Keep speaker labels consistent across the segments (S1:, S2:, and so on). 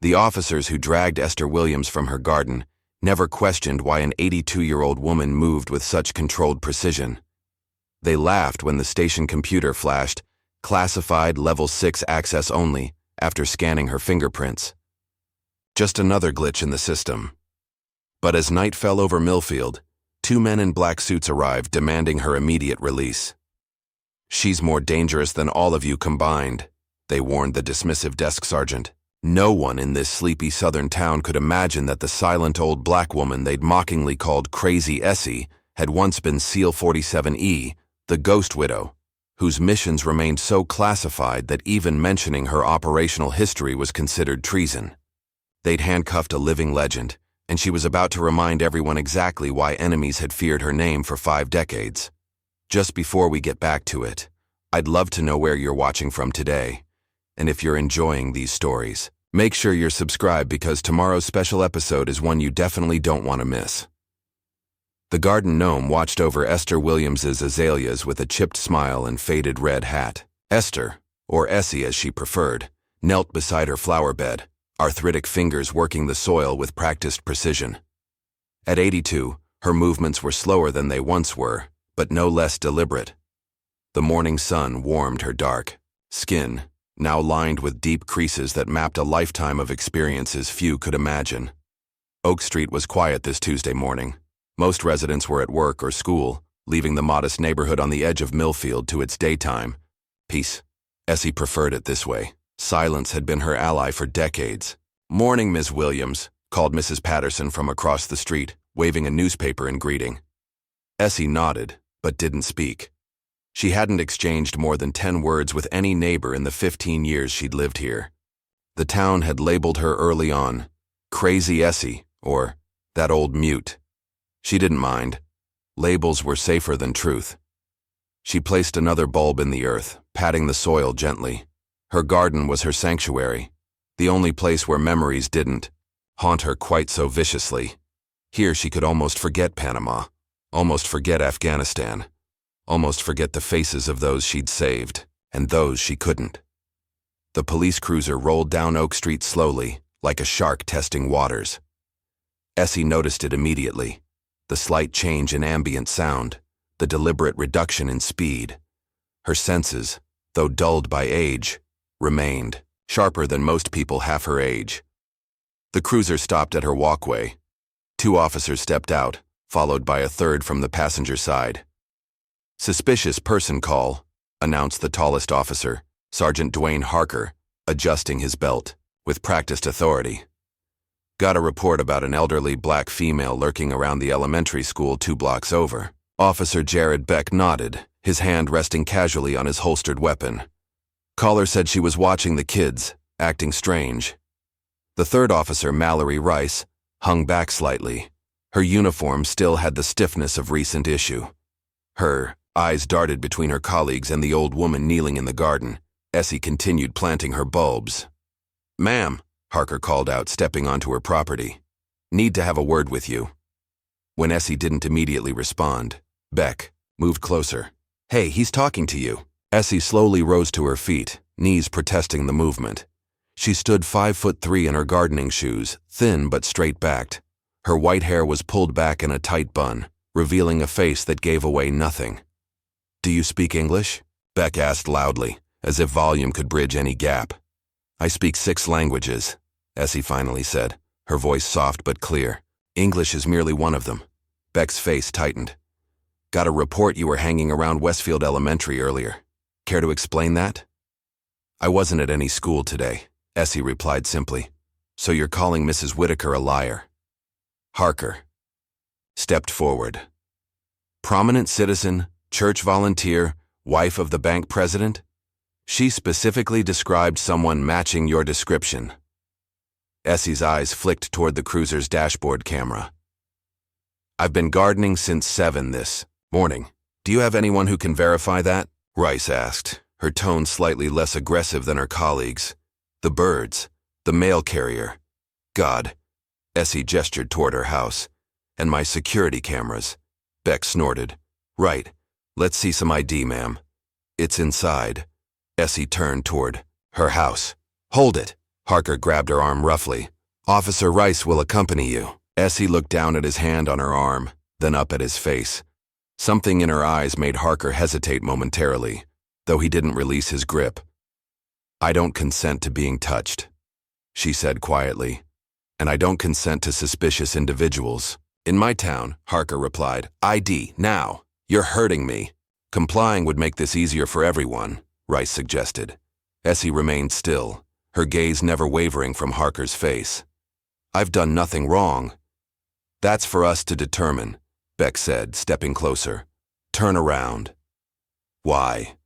S1: The officers who dragged Esther Williams from her garden never questioned why an 82-year-old woman moved with such controlled precision. They laughed when the station computer flashed, "Classified Level 6 access only," after scanning her fingerprints. Just another glitch in the system. But as night fell over Millfield, two men in black suits arrived demanding her immediate release. "She's more dangerous than all of you combined," they warned the dismissive desk sergeant. No one in this sleepy southern town could imagine that the silent old black woman they'd mockingly called Crazy Essie had once been SEAL 47E, the Ghost Widow, whose missions remained so classified that even mentioning her operational history was considered treason. They'd handcuffed a living legend, and she was about to remind everyone exactly why enemies had feared her name for 5 decades. Just before we get back to it, I'd love to know where you're watching from today. And if you're enjoying these stories, make sure you're subscribed because tomorrow's special episode is one you definitely don't want to miss. The garden gnome watched over Esther Williams's azaleas with a chipped smile and faded red hat. Esther, or Essie as she preferred, knelt beside her flower bed, arthritic fingers working the soil with practiced precision. At 82, her movements were slower than they once were, but no less deliberate. The morning sun warmed her dark skin, now lined with deep creases that mapped a lifetime of experiences few could imagine. Oak Street was quiet this Tuesday morning. Most residents were at work or school, leaving the modest neighborhood on the edge of Millfield to its daytime peace. Essie preferred it this way. Silence had been her ally for decades. "Morning, Ms. Williams," called Mrs. Patterson from across the street, waving a newspaper in greeting. Essie nodded, but didn't speak. She hadn't exchanged more than 10 words with any neighbor in the 15 years she'd lived here. The town had labeled her early on, Crazy Essie, or that old mute. She didn't mind. Labels were safer than truth. She placed another bulb in the earth, patting the soil gently. Her garden was her sanctuary, the only place where memories didn't haunt her quite so viciously. Here she could almost forget Panama, almost forget Afghanistan, almost forget the faces of those she'd saved, and those she couldn't. The police cruiser rolled down Oak Street slowly, like a shark testing waters. Essie noticed it immediately, the slight change in ambient sound, the deliberate reduction in speed. Her senses, though dulled by age, remained, sharper than most people half her age. The cruiser stopped at her walkway. 2 officers stepped out, followed by a third from the passenger side. "Suspicious person call," announced the tallest officer, Sergeant Dwayne Harker, adjusting his belt, with practiced authority. "Got a report about an elderly black female lurking around the elementary school 2 blocks over." Officer Jared Beck nodded, his hand resting casually on his holstered weapon. "Caller said she was watching the kids, acting strange." The third officer, Mallory Rice, hung back slightly. Her uniform still had the stiffness of recent issue. Her eyes darted between her colleagues and the old woman kneeling in the garden. Essie continued planting her bulbs. "Ma'am," Harker called out, stepping onto her property. "Need to have a word with you." When Essie didn't immediately respond, Beck moved closer. "Hey, he's talking to you." Essie slowly rose to her feet, knees protesting the movement. She stood 5'3" in her gardening shoes, thin but straight-backed. Her white hair was pulled back in a tight bun, revealing a face that gave away nothing. "Do you speak English?" Beck asked loudly, as if volume could bridge any gap. "I speak 6 languages," Essie finally said, her voice soft but clear. "English is merely one of them." Beck's face tightened. "Got a report you were hanging around Westfield Elementary earlier. Care to explain that?" "I wasn't at any school today," Essie replied simply. "So you're calling Mrs. Whitaker a liar?" Harker stepped forward. "Prominent citizen, church volunteer, wife of the bank president? She specifically described someone matching your description." Essie's eyes flicked toward the cruiser's dashboard camera. "I've been gardening since 7 this morning. Do you have anyone who can verify that?" Rice asked, her tone slightly less aggressive than her colleagues. "The birds, the mail carrier. God." Essie gestured toward her house. "And my security cameras." Beck snorted. "Right. Let's see some ID, ma'am." "It's inside." Essie turned toward her house. "Hold it!" Harker grabbed her arm roughly. "Officer Rice will accompany you." Essie looked down at his hand on her arm, then up at his face. Something in her eyes made Harker hesitate momentarily, though he didn't release his grip. "I don't consent to being touched," she said quietly. "And I don't consent to suspicious individuals." "In my town," Harker replied. "ID, now. You're hurting me." "Complying would make this easier for everyone," Rice suggested. Essie remained still, her gaze never wavering from Harker's face. "I've done nothing wrong." "That's for us to determine," Beck said, stepping closer. "Turn around." "Why?"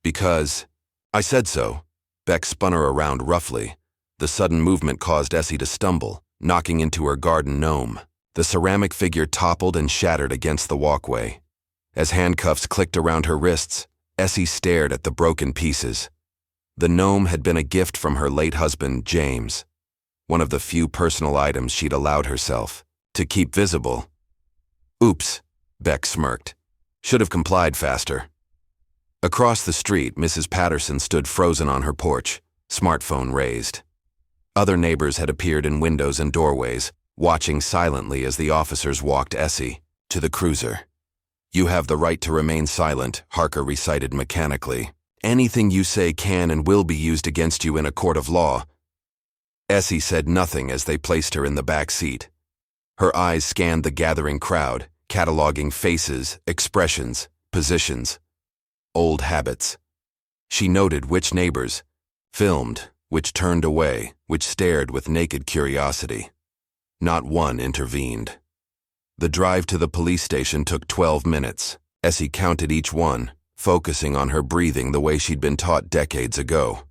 S1: "Because I said so." Beck spun her around roughly. The sudden movement caused Essie to stumble, knocking into her garden gnome. The ceramic figure toppled and shattered against the walkway. As handcuffs clicked around her wrists, Essie stared at the broken pieces. The gnome had been a gift from her late husband, James. One of the few personal items she'd allowed herself to keep visible. "Oops," Beck smirked. "Should have complied faster." Across the street, Mrs. Patterson stood frozen on her porch, smartphone raised. Other neighbors had appeared in windows and doorways, watching silently as the officers walked Essie to the cruiser. "You have the right to remain silent," Harker recited mechanically. "Anything you say can and will be used against you in a court of law." Essie said nothing as they placed her in the back seat. Her eyes scanned the gathering crowd, cataloging faces, expressions, positions, old habits. She noted which neighbors filmed, which turned away, which stared with naked curiosity. Not one intervened. The drive to the police station took 12 minutes. Essie counted each one, focusing on her breathing the way she'd been taught decades ago.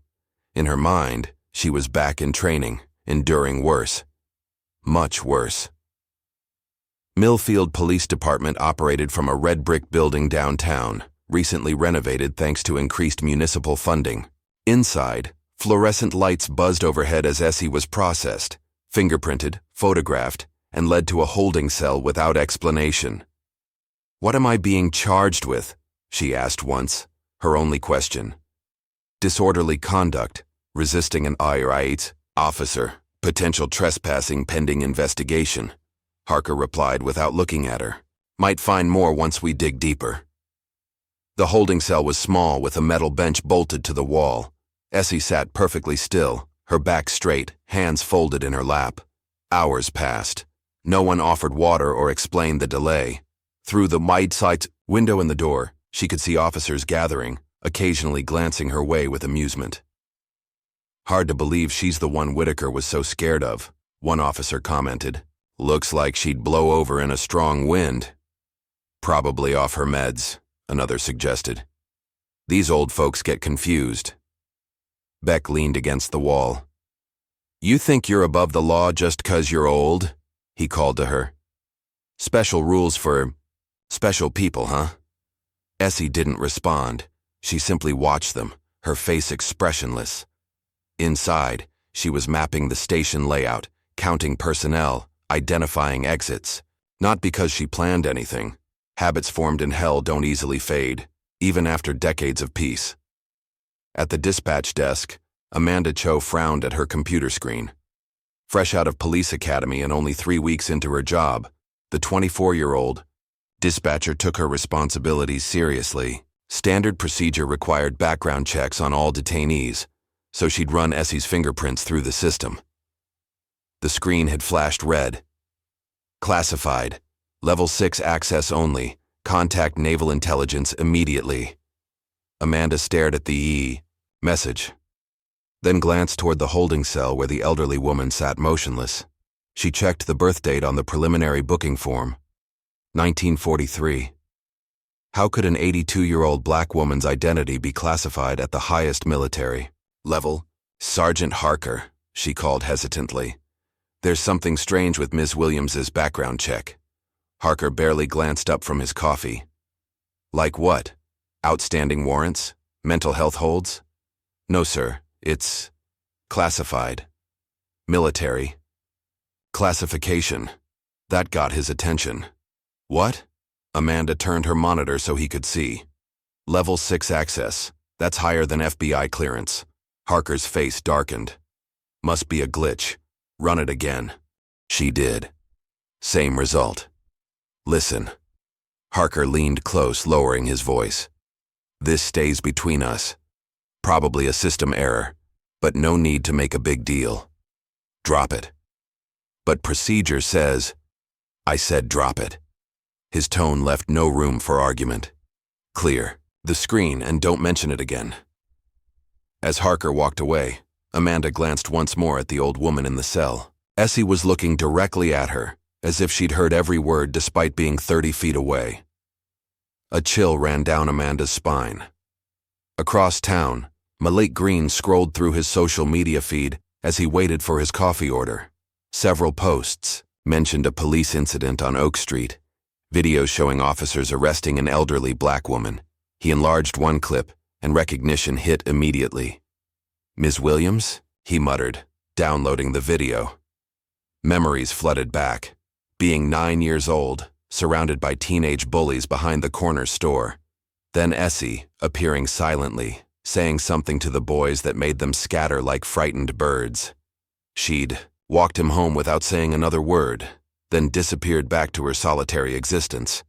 S1: In her mind, she was back in training, enduring worse. Much worse. Millfield Police Department operated from a red brick building downtown, recently renovated thanks to increased municipal funding. Inside, fluorescent lights buzzed overhead as Essie was processed, fingerprinted, photographed, and led to a holding cell without explanation. "What am I being charged with?" she asked once, her only question. "Disorderly conduct, resisting an IRIT, officer, potential trespassing pending investigation," Harker replied without looking at her. "Might find more once we dig deeper." The holding cell was small with a metal bench bolted to the wall. Essie sat perfectly still, her back straight, hands folded in her lap. Hours passed. No one offered water or explained the delay. Through the wide-side window in the door, she could see officers gathering, occasionally glancing her way with amusement. "Hard to believe she's the one Whitaker was so scared of," one officer commented. "Looks like she'd blow over in a strong wind." "Probably off her meds," another suggested. "These old folks get confused." Beck leaned against the wall. "You think you're above the law just 'cause you're old?" he called to her. "Special rules for special people, huh?" Essie didn't respond. She simply watched them, her face expressionless. Inside, she was mapping the station layout, counting personnel, identifying exits. Not because she planned anything. Habits formed in hell don't easily fade, even after decades of peace. At the dispatch desk, Amanda Cho frowned at her computer screen. Fresh out of police academy and only 3 weeks into her job, the 24-year-old dispatcher took her responsibilities seriously. Standard procedure required background checks on all detainees, so she'd run Essie's fingerprints through the system. The screen had flashed red. "Classified. Level 6 access only. Contact Naval Intelligence immediately." Amanda stared at the message, then glanced toward the holding cell where the elderly woman sat motionless. She checked the birth date on the preliminary booking form. 1943. How could an 82-year-old black woman's identity be classified at the highest military level? "Sergeant Harker," she called hesitantly. "There's something strange with Ms. Williams's background check." Harker barely glanced up from his coffee. "Like what? Outstanding warrants? Mental health holds?" "No, sir. It's classified. Military. Classification." That got his attention. "What?" Amanda turned her monitor so he could see. "Level 6 access. That's higher than FBI clearance." Harker's face darkened. Must be a glitch. Run it again. She did. Same result. Listen. Harker leaned close, lowering his voice. This stays between us. Probably a system error, but no need to make a big deal. Drop it. But procedure says... I said drop it. His tone left no room for argument. Clear. The screen, and don't mention it again. As Harker walked away, Amanda glanced once more at the old woman in the cell. Essie was looking directly at her, as if she'd heard every word despite being 30 feet away. A chill ran down Amanda's spine. Across town, Malik Green scrolled through his social media feed as he waited for his coffee order. Several posts mentioned a police incident on Oak Street, videos showing officers arresting an elderly black woman. He enlarged one clip, and recognition hit immediately. Ms. Williams? He muttered, downloading the video. Memories flooded back. Being 9 years old, surrounded by teenage bullies behind the corner store. Then Essie, appearing silently, saying something to the boys that made them scatter like frightened birds. She'd walked him home without saying another word, then disappeared back to her solitary existence.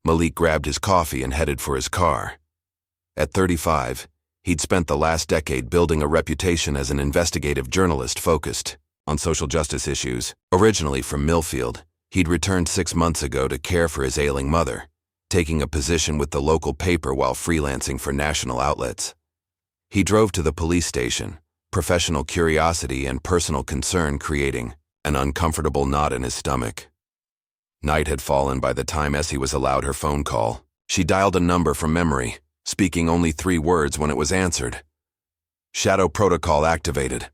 S1: Malik grabbed his coffee and headed for his car. At 35, he'd spent the last decade building a reputation as an investigative journalist focused on social justice issues. Originally from Millfield, he'd returned 6 months ago to care for his ailing mother, taking a position with the local paper while freelancing for national outlets. He drove to the police station, professional curiosity and personal concern creating an uncomfortable knot in his stomach. Night had fallen by the time Essie was allowed her phone call. She dialed a number from memory, speaking only 3 words when it was answered. Shadow protocol activated.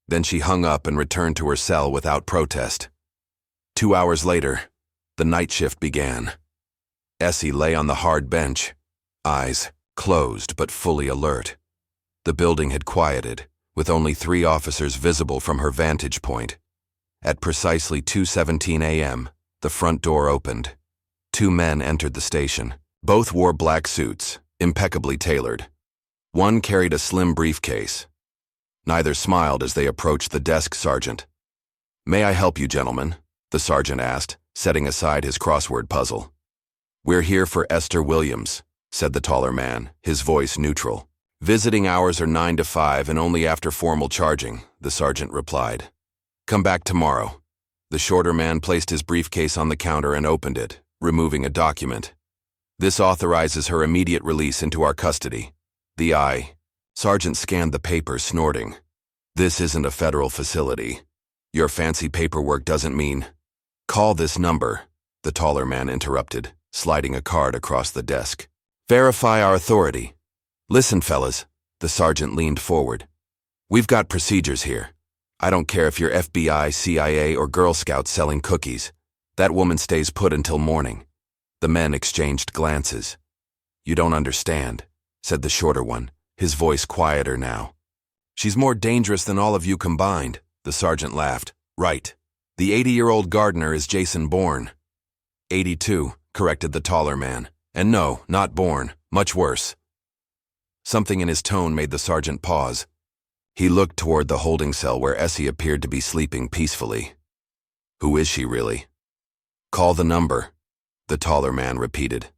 S1: Then she hung up and returned to her cell without protest. 2 hours later, the night shift began. Essie lay on the hard bench, eyes closed but fully alert. The building had quieted, with only 3 officers visible from her vantage point. At precisely 2:17 a.m., the front door opened. 2 men entered the station. Both wore black suits, impeccably tailored. One carried a slim briefcase. Neither smiled as they approached the desk sergeant. "May I help you, gentlemen?" the sergeant asked, setting aside his crossword puzzle. "We're here for Esther Williams," said the taller man, his voice neutral. "Visiting hours are 9 to 5 and only after formal charging," the sergeant replied. "Come back tomorrow." The shorter man placed his briefcase on the counter and opened it, removing a document. "This authorizes her immediate release into our custody." Sergeant scanned the paper, snorting. "This isn't a federal facility. Your fancy paperwork doesn't mean—" "Call this number," the taller man interrupted, sliding a card across the desk. "Verify our authority." "Listen, fellas," the sergeant leaned forward. "We've got procedures here. I don't care if you're FBI, CIA, or Girl Scouts selling cookies. That woman stays put until morning." The men exchanged glances. "You don't understand," said the shorter one, his voice quieter now. "She's more dangerous than all of you combined," the sergeant laughed. "Right. The 80-year-old gardener is Jason Bourne." 82, corrected the taller man. "And no, not Bourne. Much worse." Something in his tone made the sergeant pause. He looked toward the holding cell where Essie appeared to be sleeping peacefully. "Who is she, really?" "Call the number," the taller man repeated.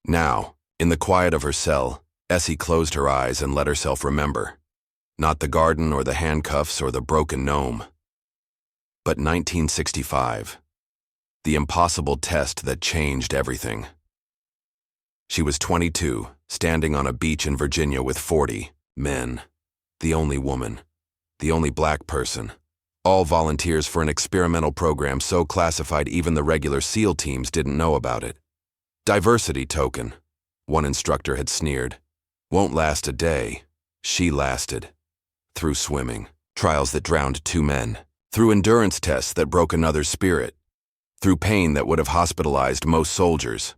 S1: Now, in the quiet of her cell, Essie closed her eyes and let herself remember. Not the garden or the handcuffs or the broken gnome, but 1965. The impossible test that changed everything. She was 22, standing on a beach in Virginia with 40 men. The only woman. The only black person. All volunteers for an experimental program so classified even the regular SEAL teams didn't know about it. Diversity token, one instructor had sneered. Won't last a day. She lasted. Through swimming, trials that drowned 2 men. Through endurance tests that broke another's spirit. Through pain that would have hospitalized most soldiers.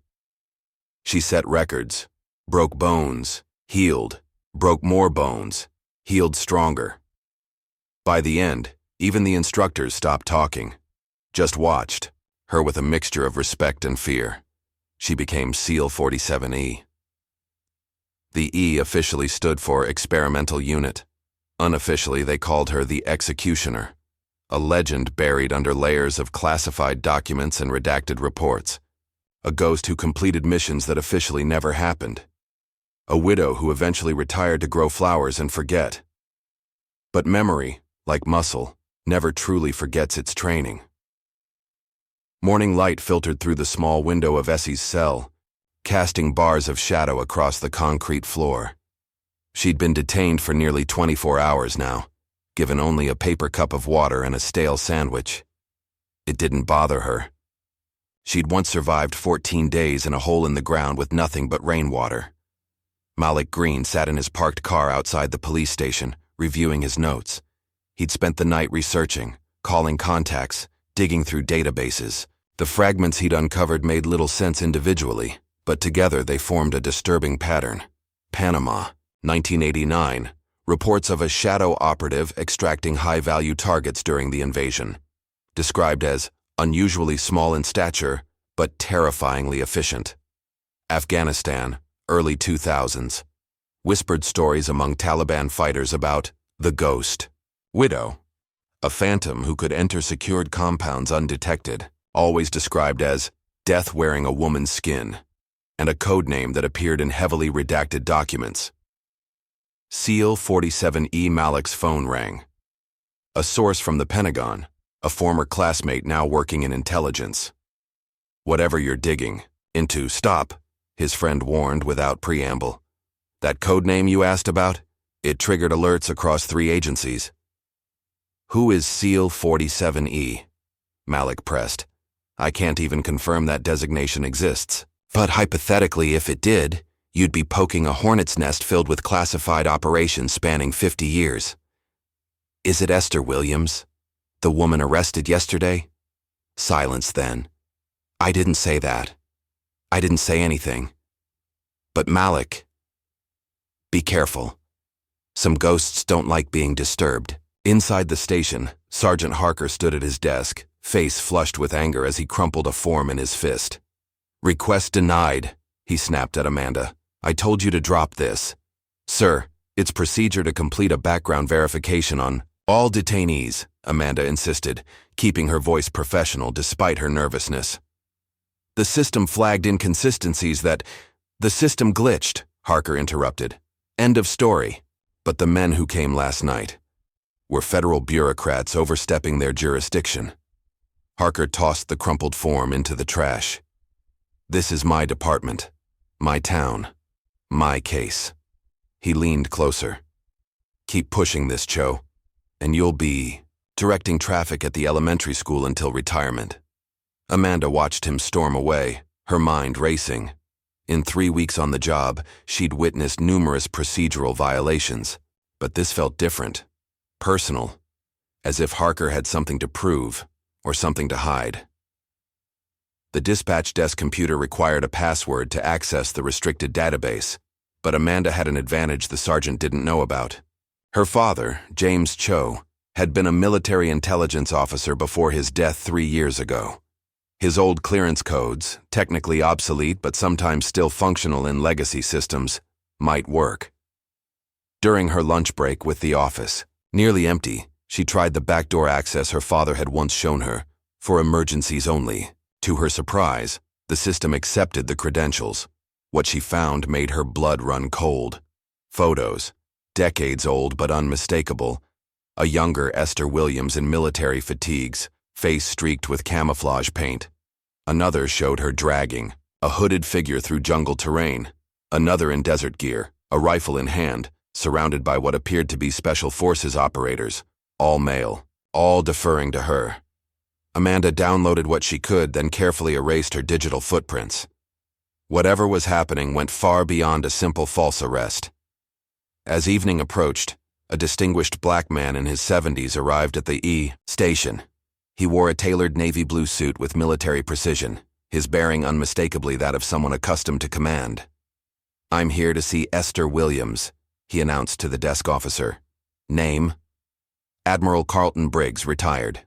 S1: She set records, broke bones, healed, broke more bones, healed stronger. By the end, even the instructors stopped talking, just watched, her with a mixture of respect and fear. She became SEAL 47E. The E officially stood for Experimental Unit. Unofficially, they called her the executioner, a legend buried under layers of classified documents and redacted reports, a ghost who completed missions that officially never happened, a widow who eventually retired to grow flowers and forget. But memory, like muscle, never truly forgets its training. Morning light filtered through the small window of Essie's cell, casting bars of shadow across the concrete floor. She'd been detained for nearly 24 hours now, given only a paper cup of water and a stale sandwich. It didn't bother her. She'd once survived 14 days in a hole in the ground with nothing but rainwater. Malik Green sat in his parked car outside the police station, reviewing his notes. He'd spent the night researching, calling contacts, digging through databases. The fragments he'd uncovered made little sense individually, but together they formed a disturbing pattern. Panama, 1989, reports of a shadow operative extracting high-value targets during the invasion. Described as unusually small in stature, but terrifyingly efficient. Afghanistan, early 2000s. Whispered stories among Taliban fighters about the ghost. Widow, a phantom who could enter secured compounds undetected, always described as death wearing a woman's skin, and a code name that appeared in heavily redacted documents. SEAL 47E Malik's phone rang. A source from the Pentagon, a former classmate now working in intelligence. Whatever you're digging into, stop, his friend warned without preamble. That code name you asked about? It triggered alerts across 3 agencies. Who is SEAL 47E? Malik pressed. I can't even confirm that designation exists. But hypothetically, if it did, you'd be poking a hornet's nest filled with classified operations spanning 50 years. Is it Esther Williams, the woman arrested yesterday? Silence then. I didn't say that. I didn't say anything. But Malik, be careful. Some ghosts don't like being disturbed. Inside the station, Sergeant Harker stood at his desk, face flushed with anger as he crumpled a form in his fist. Request denied, he snapped at Amanda. I told you to drop this. Sir, it's procedure to complete a background verification on all detainees, Amanda insisted, keeping her voice professional despite her nervousness. The system flagged inconsistencies that... The system glitched, Harker interrupted. End of story. But the men who came last night were federal bureaucrats overstepping their jurisdiction. Harker tossed the crumpled form into the trash. This is my department, my town, my case. He leaned closer. Keep pushing this, Cho, and you'll be directing traffic at the elementary school until retirement. Amanda watched him storm away, her mind racing. In 3 weeks on the job, she'd witnessed numerous procedural violations, but this felt different. Personal, as if Harker had something to prove or something to hide. The dispatch desk computer required a password to access the restricted database, but Amanda had an advantage the sergeant didn't know about. Her father, James Cho, had been a military intelligence officer before his death 3 years ago. His old clearance codes, technically obsolete but sometimes still functional in legacy systems, might work. During her lunch break with the office, nearly empty, she tried the backdoor access her father had once shown her, for emergencies only. To her surprise, the system accepted the credentials. What she found made her blood run cold. Photos, decades old but unmistakable. A younger Esther Williams in military fatigues, face streaked with camouflage paint. Another showed her dragging, a hooded figure through jungle terrain. Another in desert gear, a rifle in hand, surrounded by what appeared to be special forces operators, all male, all deferring to her. Amanda downloaded what she could, then carefully erased her digital footprints. Whatever was happening went far beyond a simple false arrest. As evening approached, a distinguished black man in his 70s arrived at the E station. He wore a tailored navy blue suit with military precision, his bearing unmistakably that of someone accustomed to command. I'm here to see Esther Williams, he announced to the desk officer. Name? Admiral Carlton Briggs, retired.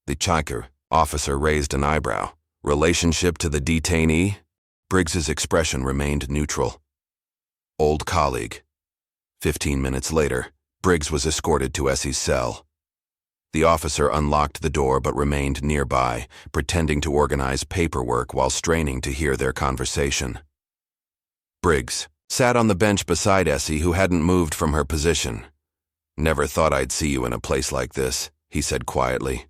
S1: The Chiker officer raised an eyebrow. Relationship to the detainee? Briggs's expression remained neutral. Old colleague. 15 minutes later, Briggs was escorted to Essie's cell. The officer unlocked the door but remained nearby, pretending to organize paperwork while straining to hear their conversation. Briggs sat on the bench beside Essie, who hadn't moved from her position. "Never thought I'd see you in a place like this," he said quietly.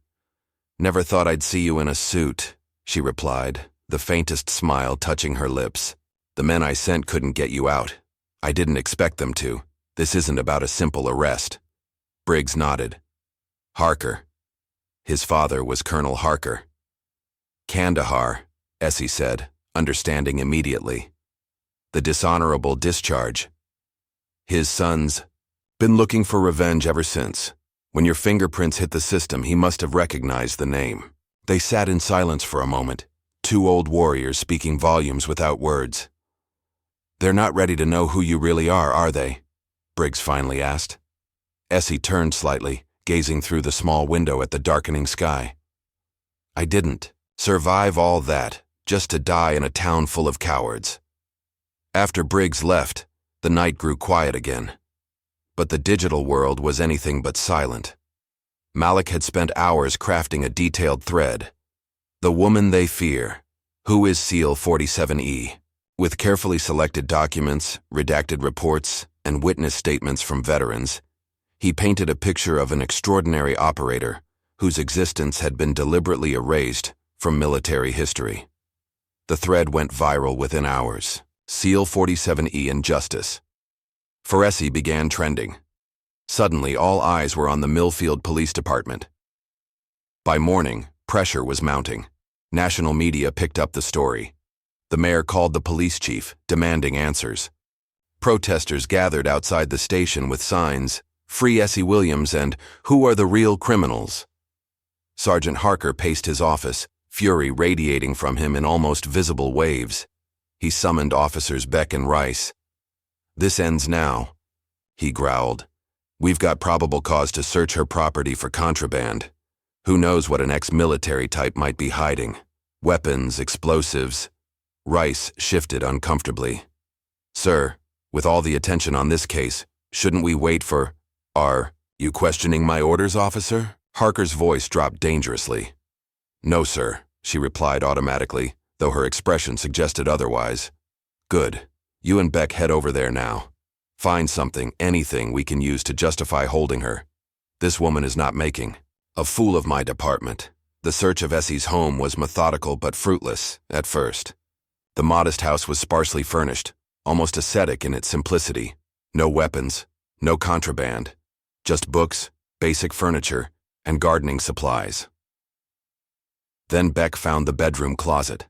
S1: "Never thought I'd see you in a suit," she replied, the faintest smile touching her lips. "The men I sent couldn't get you out. I didn't expect them to. This isn't about a simple arrest." Briggs nodded. "Harker." His father was Colonel Harker. "Kandahar," Essie said, understanding immediately. "The dishonorable discharge. His son's been looking for revenge ever since. When your fingerprints hit the system, he must have recognized the name." They sat in silence for a moment, two old warriors speaking volumes without words. "They're not ready to know who you really are they?" Briggs finally asked. Essie turned slightly, gazing through the small window at the darkening sky. "I didn't survive all that, just to die in a town full of cowards." After Briggs left, the night grew quiet again. But the digital world was anything but silent. Malik had spent hours crafting a detailed thread. "The woman they fear. Who is SEAL 47E?" With carefully selected documents, redacted reports, and witness statements from veterans, he painted a picture of an extraordinary operator whose existence had been deliberately erased from military history. The thread went viral within hours. SEAL 47E and Justice. For Essie began trending. Suddenly, all eyes were on the Millfield Police Department. By morning, pressure was mounting. National media picked up the story. The mayor called the police chief, demanding answers. Protesters gathered outside the station with signs, "Free Esther Williams" and "Who are the real criminals?" Sergeant Harker paced his office, fury radiating from him in almost visible waves. He summoned officers Beck and Rice. "This ends now," he growled. "We've got probable cause to search her property for contraband. Who knows what an ex-military type might be hiding? Weapons, explosives." Rice shifted uncomfortably. "Sir, with all the attention on this case, shouldn't we wait for— Are you questioning my orders, officer?" Harker's voice dropped dangerously. "No, sir," she replied automatically, though her expression suggested otherwise. "Good. You and Beck head over there now. Find something, anything we can use to justify holding her. This woman is not making a fool of my department." The search of Essie's home was methodical but fruitless at first. The modest house was sparsely furnished, almost ascetic in its simplicity. No weapons, no contraband, just books, basic furniture, and gardening supplies. Then Beck found the bedroom closet.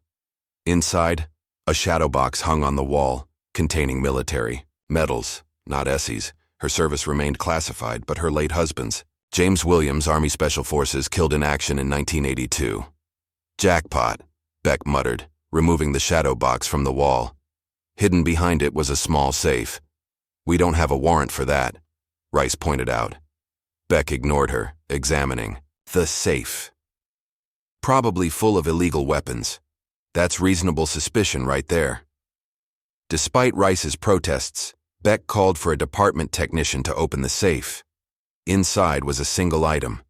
S1: Inside, a shadow box hung on the wall, containing military medals, not Essie's. Her service remained classified, but her late husband's. James Williams, Army Special Forces, killed in action in 1982. "Jackpot," Beck muttered, removing the shadow box from the wall. Hidden behind it was a small safe. "We don't have a warrant for that," Rice pointed out. Beck ignored her, examining the safe. "Probably full of illegal weapons. That's reasonable suspicion right there." Despite Rice's protests, Beck called for a department technician to open the safe. Inside was a single item,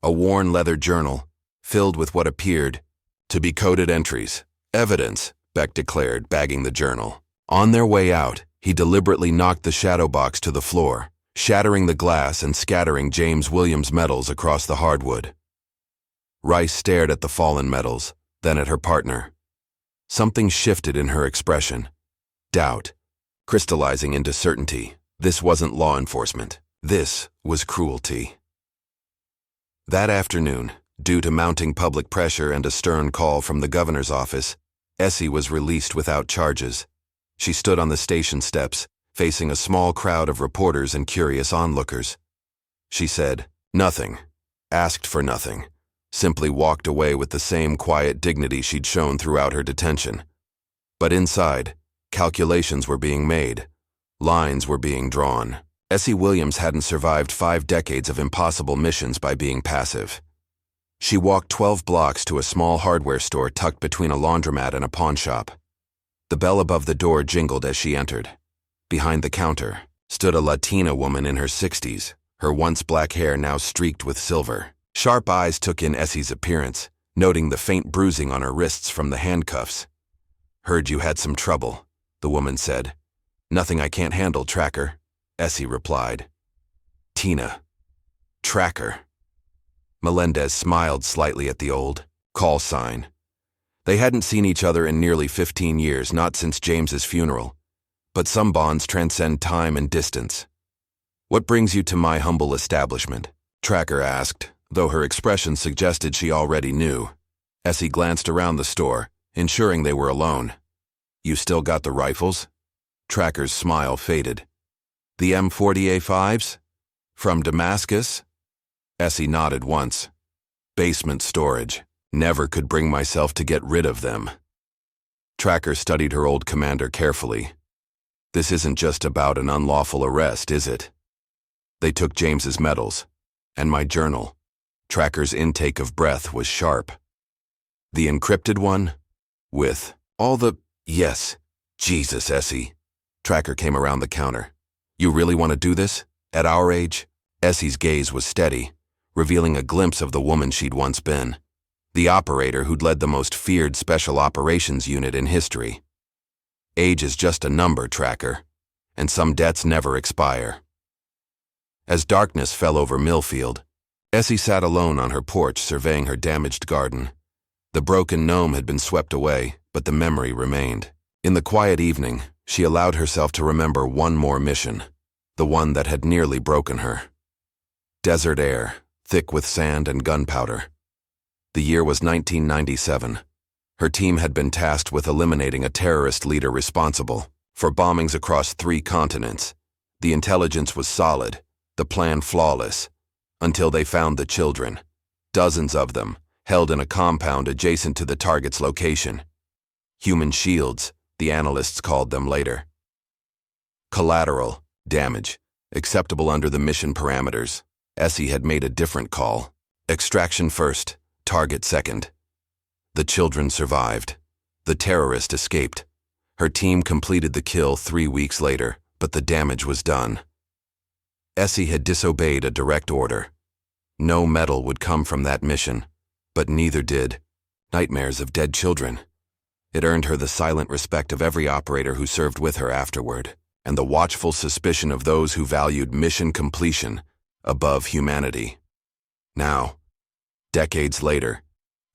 S1: a worn leather journal filled with what appeared to be coded entries. "Evidence," Beck declared, bagging the journal. On their way out, he deliberately knocked the shadow box to the floor, shattering the glass and scattering James Williams' medals across the hardwood. Rice stared at the fallen medals, then at her partner. Something shifted in her expression. Doubt, crystallizing into certainty. This wasn't law enforcement. This was cruelty. That afternoon, due to mounting public pressure and a stern call from the governor's office, Essie was released without charges. She stood on the station steps, facing a small crowd of reporters and curious onlookers. She said nothing, asked for nothing, simply walked away with the same quiet dignity she'd shown throughout her detention. But inside, calculations were being made. Lines were being drawn. Essie Williams hadn't survived 5 decades of impossible missions by being passive. She walked 12 blocks to a small hardware store tucked between a laundromat and a pawn shop. The bell above the door jingled as she entered. Behind the counter, stood a Latina woman in her 60s, her once black hair now streaked with silver. Sharp eyes took in Essie's appearance, noting the faint bruising on her wrists from the handcuffs. "Heard you had some trouble," the woman said. "Nothing I can't handle, Tracker," Essie replied. Tina. Tracker. Melendez smiled slightly at the old call sign. They hadn't seen each other in nearly 15 years, not since James's funeral. But some bonds transcend time and distance. "What brings you to my humble establishment?" Tracker asked, though her expression suggested she already knew. Essie glanced around the store, ensuring they were alone. "You still got the rifles?" Tracker's smile faded. "The M40A5s? From Damascus?" Essie nodded once. "Basement storage. Never could bring myself to get rid of them." Tracker studied her old commander carefully. "This isn't just about an unlawful arrest, is it? They took James's medals, and my journal." Tracker's intake of breath was sharp. "The encrypted one? With all the— Yes. Jesus, Essie." Tracker came around the counter. "You really want to do this? At our age?" Essie's gaze was steady, revealing a glimpse of the woman she'd once been. The operator who'd led the most feared special operations unit in history. Age is just a number, Tracker, and some debts never expire. As darkness fell over Millfield, Essie sat alone on her porch surveying her damaged garden. The broken gnome had been swept away, but the memory remained. In the quiet evening, she allowed herself to remember one more mission, the one that had nearly broken her. Desert air, thick with sand and gunpowder. The year was 1997. Her team had been tasked with eliminating a terrorist leader responsible for bombings across 3 continents. The intelligence was solid, the plan flawless, until they found the children, dozens of them, held in a compound adjacent to the target's location. Human shields, the analysts called them later. Collateral damage, acceptable under the mission parameters. Essie had made a different call. Extraction first, target second. The children survived. The terrorist escaped. Her team completed the kill 3 weeks later, but the damage was done. Essie had disobeyed a direct order. No medal would come from that mission, but neither did nightmares of dead children. It earned her the silent respect of every operator who served with her afterward, and the watchful suspicion of those who valued mission completion above humanity. Now, decades later,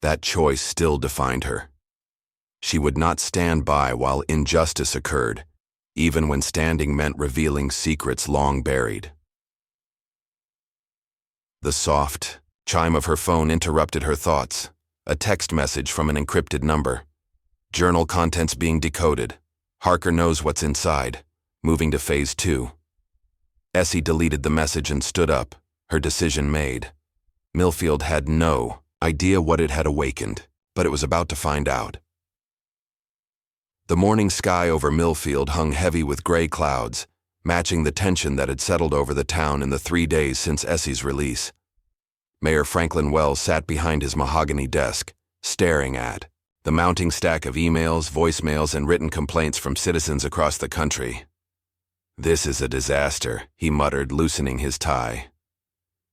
S1: that choice still defined her. She would not stand by while injustice occurred, even when standing meant revealing secrets long buried. The soft chime of her phone interrupted her thoughts. A text message from an encrypted number. Journal contents being decoded. Harker knows what's inside. Moving to phase 2. Essie deleted the message and stood up, her decision made. Millfield had no idea what it had awakened, but it was about to find out. The morning sky over Millfield hung heavy with gray clouds, matching the tension that had settled over the town in the 3 days since Essie's release. Mayor Franklin Wells sat behind his mahogany desk, staring at the mounting stack of emails, voicemails, and written complaints from citizens across the country. "This is a disaster," he muttered, loosening his tie.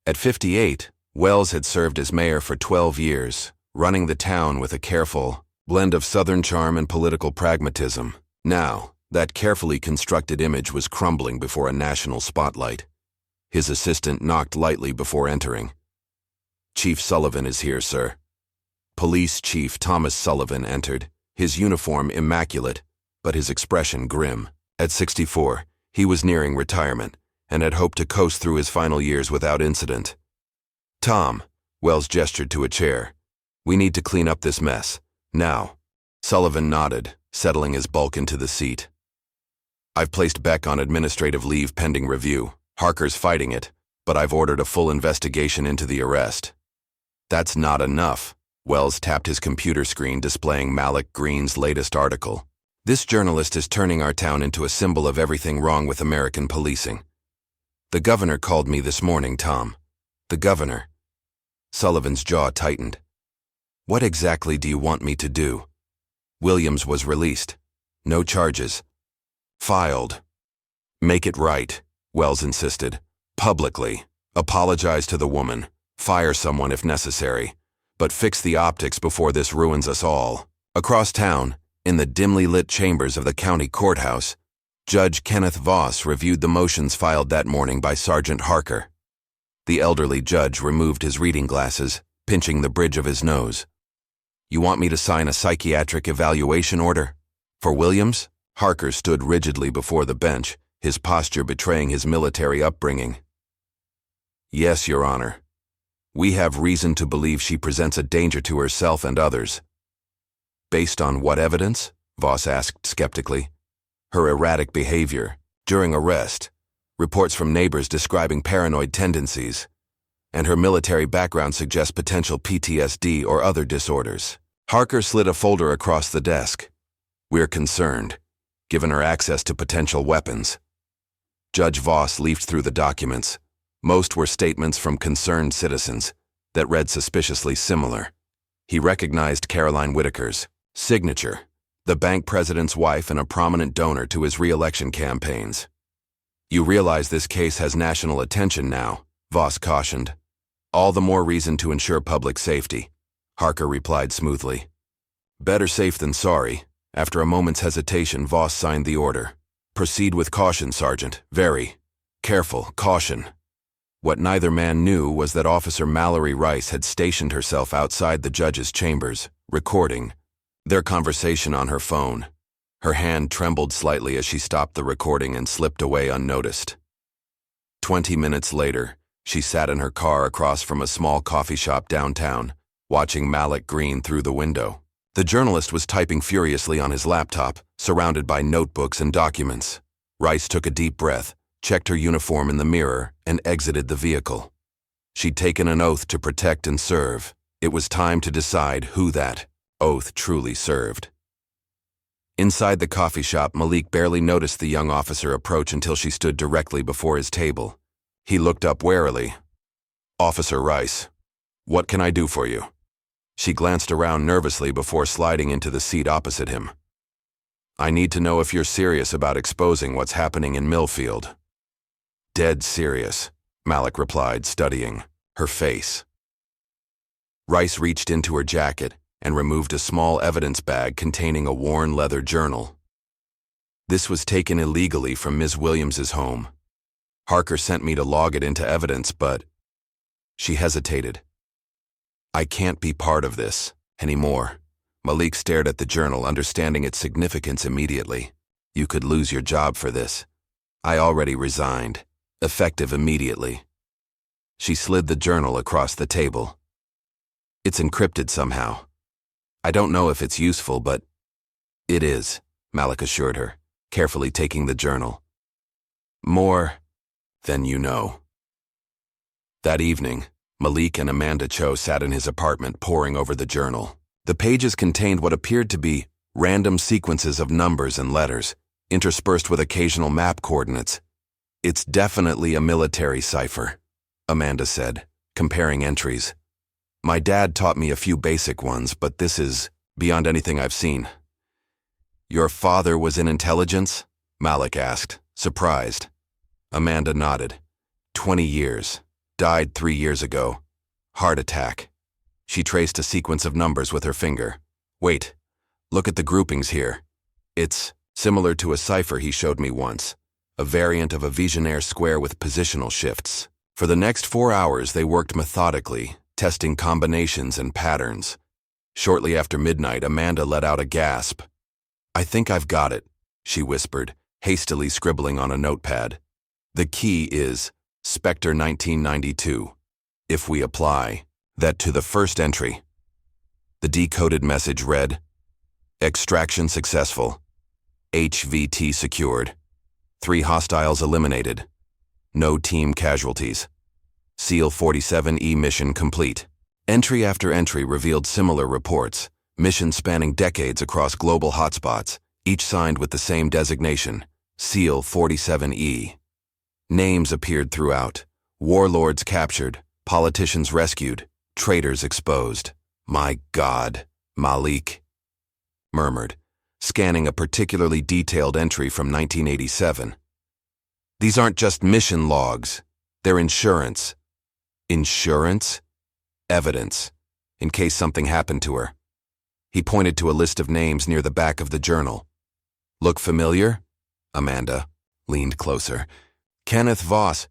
S1: At 58, Wells had served as mayor for 12 years, running the town with a careful blend of Southern charm and political pragmatism. Now, that carefully constructed image was crumbling before a national spotlight. His assistant knocked lightly before entering. "Chief Sullivan is here, sir." Police Chief Thomas Sullivan entered, his uniform immaculate, but his expression grim. At 64, he was nearing retirement, and had hoped to coast through his final years without incident. "Tom," Wells gestured to a chair. "We need to clean up this mess. Now." Sullivan nodded, settling his bulk into the seat. "I've placed Beck on administrative leave pending review. Harker's fighting it, but I've ordered a full investigation into the arrest." "That's not enough." Wells tapped his computer screen displaying Malik Green's latest article. "This journalist is turning our town into a symbol of everything wrong with American policing." "The governor called me this morning, Tom." "The governor?" Sullivan's jaw tightened. "What exactly do you want me to do?" "Williams was released. No charges. Filed. Make it right." Wells insisted. Publicly. Apologize to the woman. Fire someone if necessary. But fix the optics before this ruins us all. Across town, in the dimly lit chambers of the county courthouse, Judge Kenneth Voss reviewed the motions filed that morning by Sergeant Harker. The elderly judge removed his reading glasses, pinching the bridge of his nose. You want me to sign a psychiatric evaluation order? For Williams? Harker stood rigidly before the bench, his posture betraying his military upbringing. Yes, Your Honor. We have reason to believe she presents a danger to herself and others. Based on what evidence? Voss asked skeptically. Her erratic behavior, during arrest, reports from neighbors describing paranoid tendencies, and her military background suggests potential PTSD or other disorders. Harker slid a folder across the desk. We're concerned, given her access to potential weapons. Judge Voss leafed through the documents. Most were statements from concerned citizens that read suspiciously similar. He recognized Caroline Whitaker's signature, the bank president's wife and a prominent donor to his re-election campaigns. You realize this case has national attention now, Voss cautioned. All the more reason to ensure public safety, Harker replied smoothly. Better safe than sorry. After a moment's hesitation, Voss signed the order. Proceed with caution, Sergeant. Very careful caution. What neither man knew was that Officer Mallory Rice had stationed herself outside the judge's chambers, recording their conversation on her phone. Her hand trembled slightly as she stopped the recording and slipped away unnoticed. 20 minutes later, she sat in her car across from a small coffee shop downtown, watching Malik Green through the window. The journalist was typing furiously on his laptop, surrounded by notebooks and documents. Rice took a deep breath, checked her uniform in the mirror, and exited the vehicle. She'd taken an oath to protect and serve. It was time to decide who that oath truly served. Inside the coffee shop, Malik barely noticed the young officer approach until she stood directly before his table. He looked up warily. Officer Rice, what can I do for you? She glanced around nervously before sliding into the seat opposite him. I need to know if you're serious about exposing what's happening in Millfield. Dead serious, Malik replied, studying her face. Rice reached into her jacket and removed a small evidence bag containing a worn leather journal. This was taken illegally from Ms. Williams's home. Harker sent me to log it into evidence, but... She hesitated. I can't be part of this anymore. Malik stared at the journal, understanding its significance immediately. You could lose your job for this. I already resigned, effective immediately. She slid the journal across the table. It's encrypted somehow. I don't know if it's useful, but it is, Malik assured her, carefully taking the journal. More than you know. That evening, Malik and Amanda Cho sat in his apartment poring over the journal. The pages contained what appeared to be random sequences of numbers and letters, interspersed with occasional map coordinates. It's definitely a military cipher, Amanda said, comparing entries. My dad taught me a few basic ones, but this is beyond anything I've seen. Your father was in intelligence? Malik asked, surprised. Amanda nodded. 20 years. Died 3 years ago. Heart attack. She traced a sequence of numbers with her finger. Wait, look at the groupings here. It's similar to a cipher he showed me once, a variant of a Vigilante square with positional shifts. For the next 4 hours, they worked methodically, testing combinations and patterns. Shortly after midnight, Amanda let out a gasp. I think I've got it, she whispered, hastily scribbling on a notepad. The key is Spectre 1992. If we apply that to the first entry. The decoded message read, Extraction successful. HVT secured. 3 hostiles eliminated. No team casualties. SEAL 47E mission complete. Entry after entry revealed similar reports, missions spanning decades across global hotspots, each signed with the same designation, SEAL 47E. Names appeared throughout. Warlords captured, politicians rescued, traitors exposed. My God, Malik murmured, scanning a particularly detailed entry from 1987. These aren't just mission logs. They're insurance. Insurance? Evidence, in case something happened to her. He pointed to a list of names near the back of the journal. Look familiar? Amanda leaned closer. Kenneth Voss.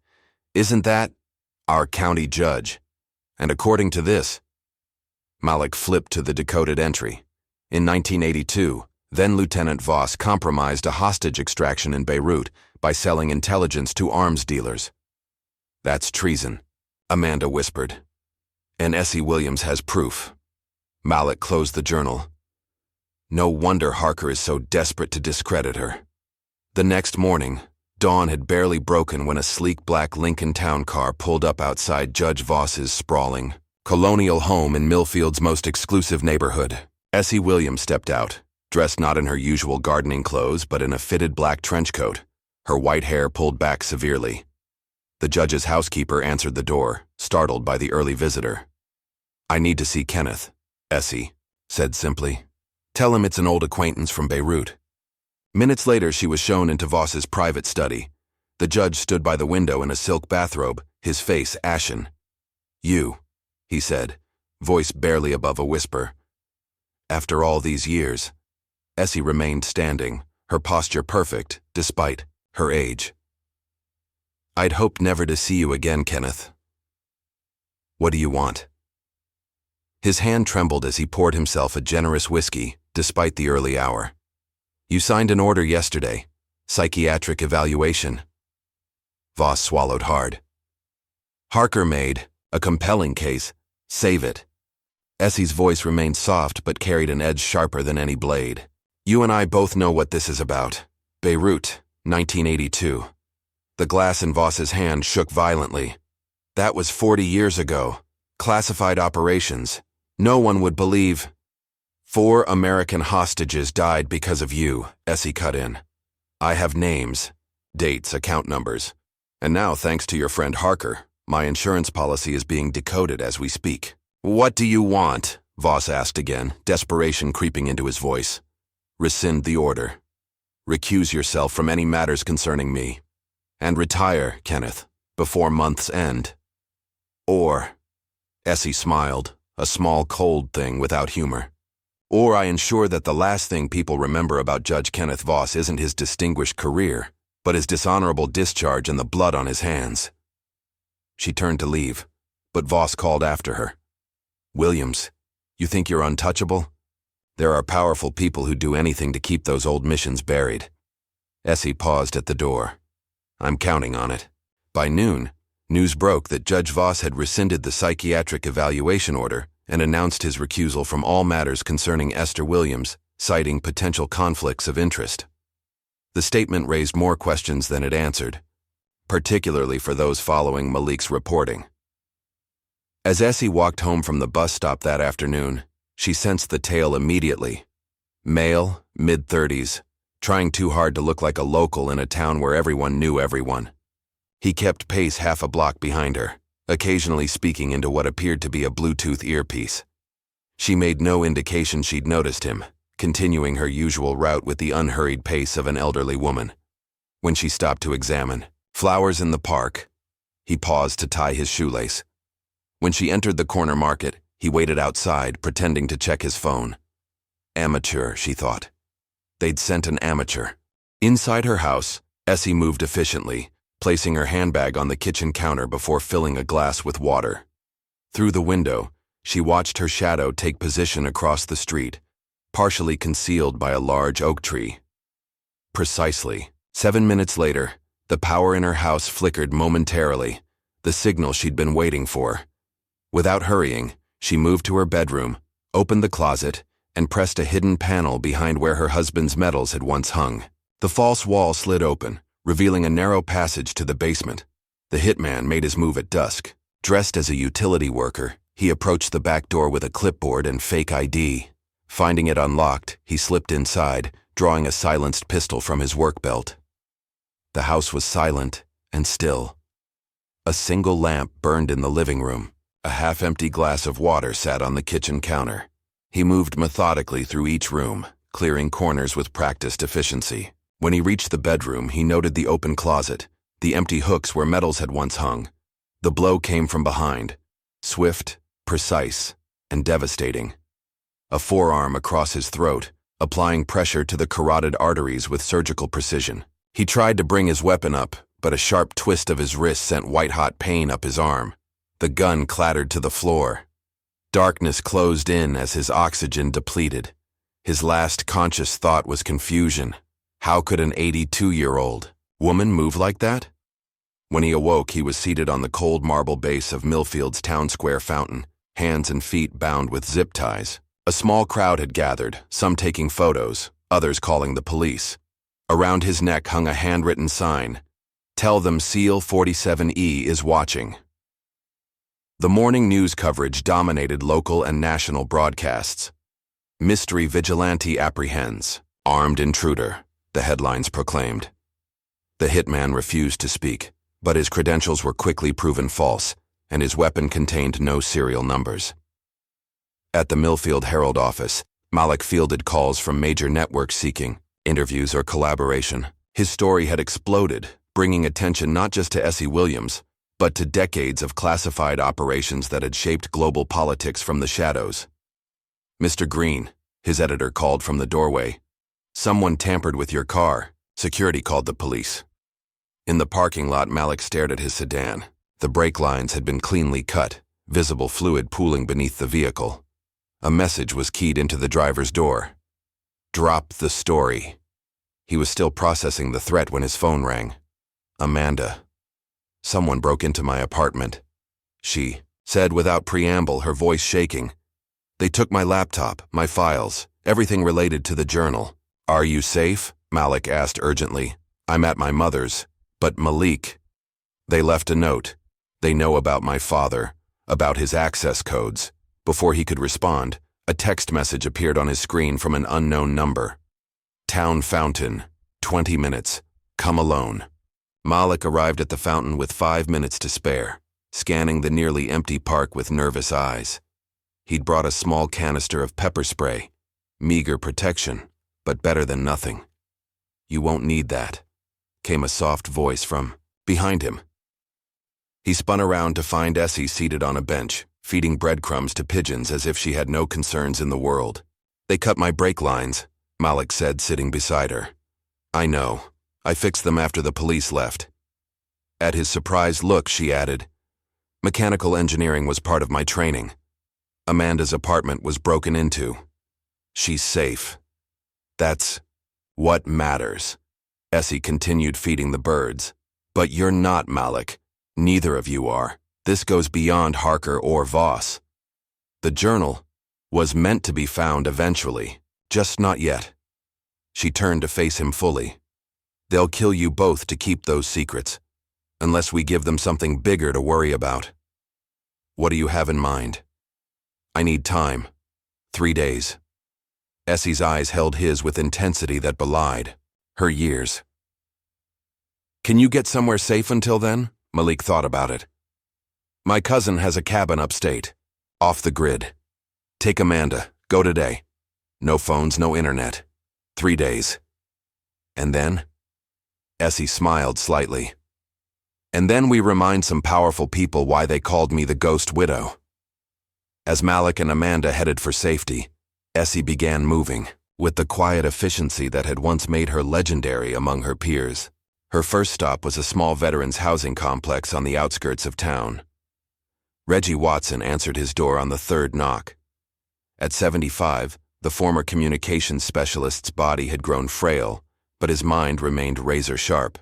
S1: Isn't that our county judge? And according to this, Malik flipped to the decoded entry. In 1982, then-Lieutenant Voss compromised a hostage extraction in Beirut by selling intelligence to arms dealers. That's treason, Amanda whispered. And Essie Williams has proof. Malik closed the journal. No wonder Harker is so desperate to discredit her. The next morning, dawn had barely broken when a sleek black Lincoln town car pulled up outside Judge Voss's sprawling, colonial home in Millfield's most exclusive neighborhood. Essie Williams stepped out, dressed not in her usual gardening clothes but in a fitted black trench coat, her white hair pulled back severely. The judge's housekeeper answered the door, startled by the early visitor. I need to see Kenneth, Essie said simply. Tell him it's an old acquaintance from Beirut. Minutes later, she was shown into Voss's private study. The judge stood by the window in a silk bathrobe, his face ashen. You, he said, voice barely above a whisper. After all these years, Essie remained standing, her posture perfect, despite her age. I'd hoped never to see you again, Kenneth. What do you want? His hand trembled as he poured himself a generous whiskey, despite the early hour. You signed an order yesterday. Psychiatric evaluation. Voss swallowed hard. Harker made a compelling case. Save it. Essie's voice remained soft but carried an edge sharper than any blade. You and I both know what this is about. Beirut, 1982. The glass in Voss's hand shook violently. That was 40 years ago. Classified operations. No one would believe. 4 American hostages died because of you, Essie cut in. I have names, dates, account numbers. And now, thanks to your friend Harker, my insurance policy is being decoded as we speak. What do you want? Voss asked again, desperation creeping into his voice. Rescind the order. Recuse yourself from any matters concerning me. And retire, Kenneth, before month's end. Or, Essie smiled, a small cold thing without humor. Or I ensure that the last thing people remember about Judge Kenneth Voss isn't his distinguished career, but his dishonorable discharge and the blood on his hands. She turned to leave, but Voss called after her. Williams, you think you're untouchable? There are powerful people who do anything to keep those old missions buried. Essie paused at the door. I'm counting on it. By noon, news broke that Judge Voss had rescinded the psychiatric evaluation order and announced his recusal from all matters concerning Esther Williams, citing potential conflicts of interest. The statement raised more questions than it answered, particularly for those following Malik's reporting. As Essie walked home from the bus stop that afternoon, she sensed the tale immediately. Male, mid-30s, trying too hard to look like a local in a town where everyone knew everyone. He kept pace half a block behind her, occasionally speaking into what appeared to be a Bluetooth earpiece. She made no indication she'd noticed him, continuing her usual route with the unhurried pace of an elderly woman. When she stopped to examine flowers in the park, he paused to tie his shoelace. When she entered the corner market, he waited outside, pretending to check his phone. Amateur, she thought. They'd sent an amateur. Inside her house, Essie moved efficiently, placing her handbag on the kitchen counter before filling a glass with water. Through the window, she watched her shadow take position across the street, partially concealed by a large oak tree. Precisely 7 minutes later, the power in her house flickered momentarily, the signal she'd been waiting for. Without hurrying, she moved to her bedroom, opened the closet, and pressed a hidden panel behind where her husband's medals had once hung. The false wall slid open, revealing a narrow passage to the basement. The hitman made his move at dusk. Dressed as a utility worker, he approached the back door with a clipboard and fake ID. Finding it unlocked, he slipped inside, drawing a silenced pistol from his work belt. The house was silent and still. A single lamp burned in the living room. A half-empty glass of water sat on the kitchen counter. He moved methodically through each room, clearing corners with practiced efficiency. When he reached the bedroom, he noted the open closet, the empty hooks where metals had once hung. The blow came from behind, swift, precise, and devastating. A forearm across his throat, applying pressure to the carotid arteries with surgical precision. He tried to bring his weapon up, but a sharp twist of his wrist sent white-hot pain up his arm. The gun clattered to the floor. Darkness closed in as his oxygen depleted. His last conscious thought was confusion. How could an 82-year-old woman move like that? When he awoke, he was seated on the cold marble base of Millfield's town square fountain, hands and feet bound with zip ties. A small crowd had gathered, some taking photos, others calling the police. Around his neck hung a handwritten sign, "Tell them SEAL 47E is watching." The morning news coverage dominated local and national broadcasts. "Mystery Vigilante apprehends. Armed intruder," the headlines proclaimed. The hitman refused to speak, but his credentials were quickly proven false, and his weapon contained no serial numbers. At the Millfield Herald office, Malik fielded calls from major networks seeking interviews or collaboration. His story had exploded, bringing attention not just to Esther Williams, but to decades of classified operations that had shaped global politics from the shadows. "Mr. Green," his editor called from the doorway. "Someone tampered with your car." Security called the police. In the parking lot, Malik stared at his sedan. The brake lines had been cleanly cut, visible fluid pooling beneath the vehicle. A message was keyed into the driver's door. "Drop the story." He was still processing the threat when his phone rang. "Amanda. Someone broke into my apartment," she said without preamble, her voice shaking. "They took my laptop, my files, everything related to the journal." "Are you safe?" Malik asked urgently. "I'm at my mother's." "But Malik." "They left a note. They know about my father, about his access codes." Before he could respond, a text message appeared on his screen from an unknown number. "Town fountain, 20 minutes, come alone." Malik arrived at the fountain with 5 minutes to spare, scanning the nearly empty park with nervous eyes. He'd brought a small canister of pepper spray, meager protection, but better than nothing. "You won't need that," came a soft voice from behind him. He spun around to find Essie seated on a bench, feeding breadcrumbs to pigeons as if she had no concerns in the world. "They cut my brake lines," Malik said, sitting beside her. "I know. I fixed them after the police left." At his surprised look, she added, "Mechanical engineering was part of my training. Amanda's apartment was broken into. She's safe. That's what matters." Essie continued feeding the birds. "But you're not, Malik. Neither of you are. This goes beyond Harker or Voss. The journal was meant to be found eventually, just not yet." She turned to face him fully. "They'll kill you both to keep those secrets, unless we give them something bigger to worry about." "What do you have in mind?" "I need time. 3 days." Essie's eyes held his with intensity that belied her years. "Can you get somewhere safe until then?" Malik thought about it. "My cousin has a cabin upstate, off the grid. Take Amanda, go today. No phones, no internet. 3 days. And then?" Essie smiled slightly. "And then we remind some powerful people why they called me the Ghost Widow." As Malik and Amanda headed for safety, Essie began moving, with the quiet efficiency that had once made her legendary among her peers. Her first stop was a small veterans housing complex on the outskirts of town. Reggie Watson answered his door on the third knock. At 75, the former communications specialist's body had grown frail, but his mind remained razor-sharp.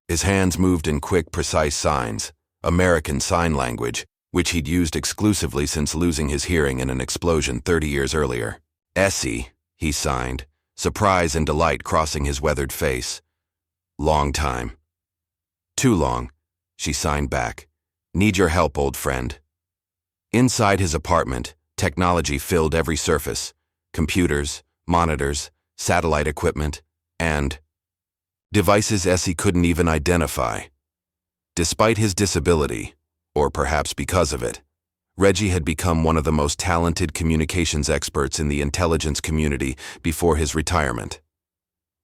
S1: His hands moved in quick, precise signs, American Sign Language, which he'd used exclusively since losing his hearing in an explosion 30 years earlier. "Essie," he signed, surprise and delight crossing his weathered face. "Long time." "Too long," she signed back. "Need your help, old friend." Inside his apartment, technology filled every surface: computers, monitors, satellite equipment, and devices Essie couldn't even identify. Despite his disability, or perhaps because of it, Reggie had become one of the most talented communications experts in the intelligence community before his retirement.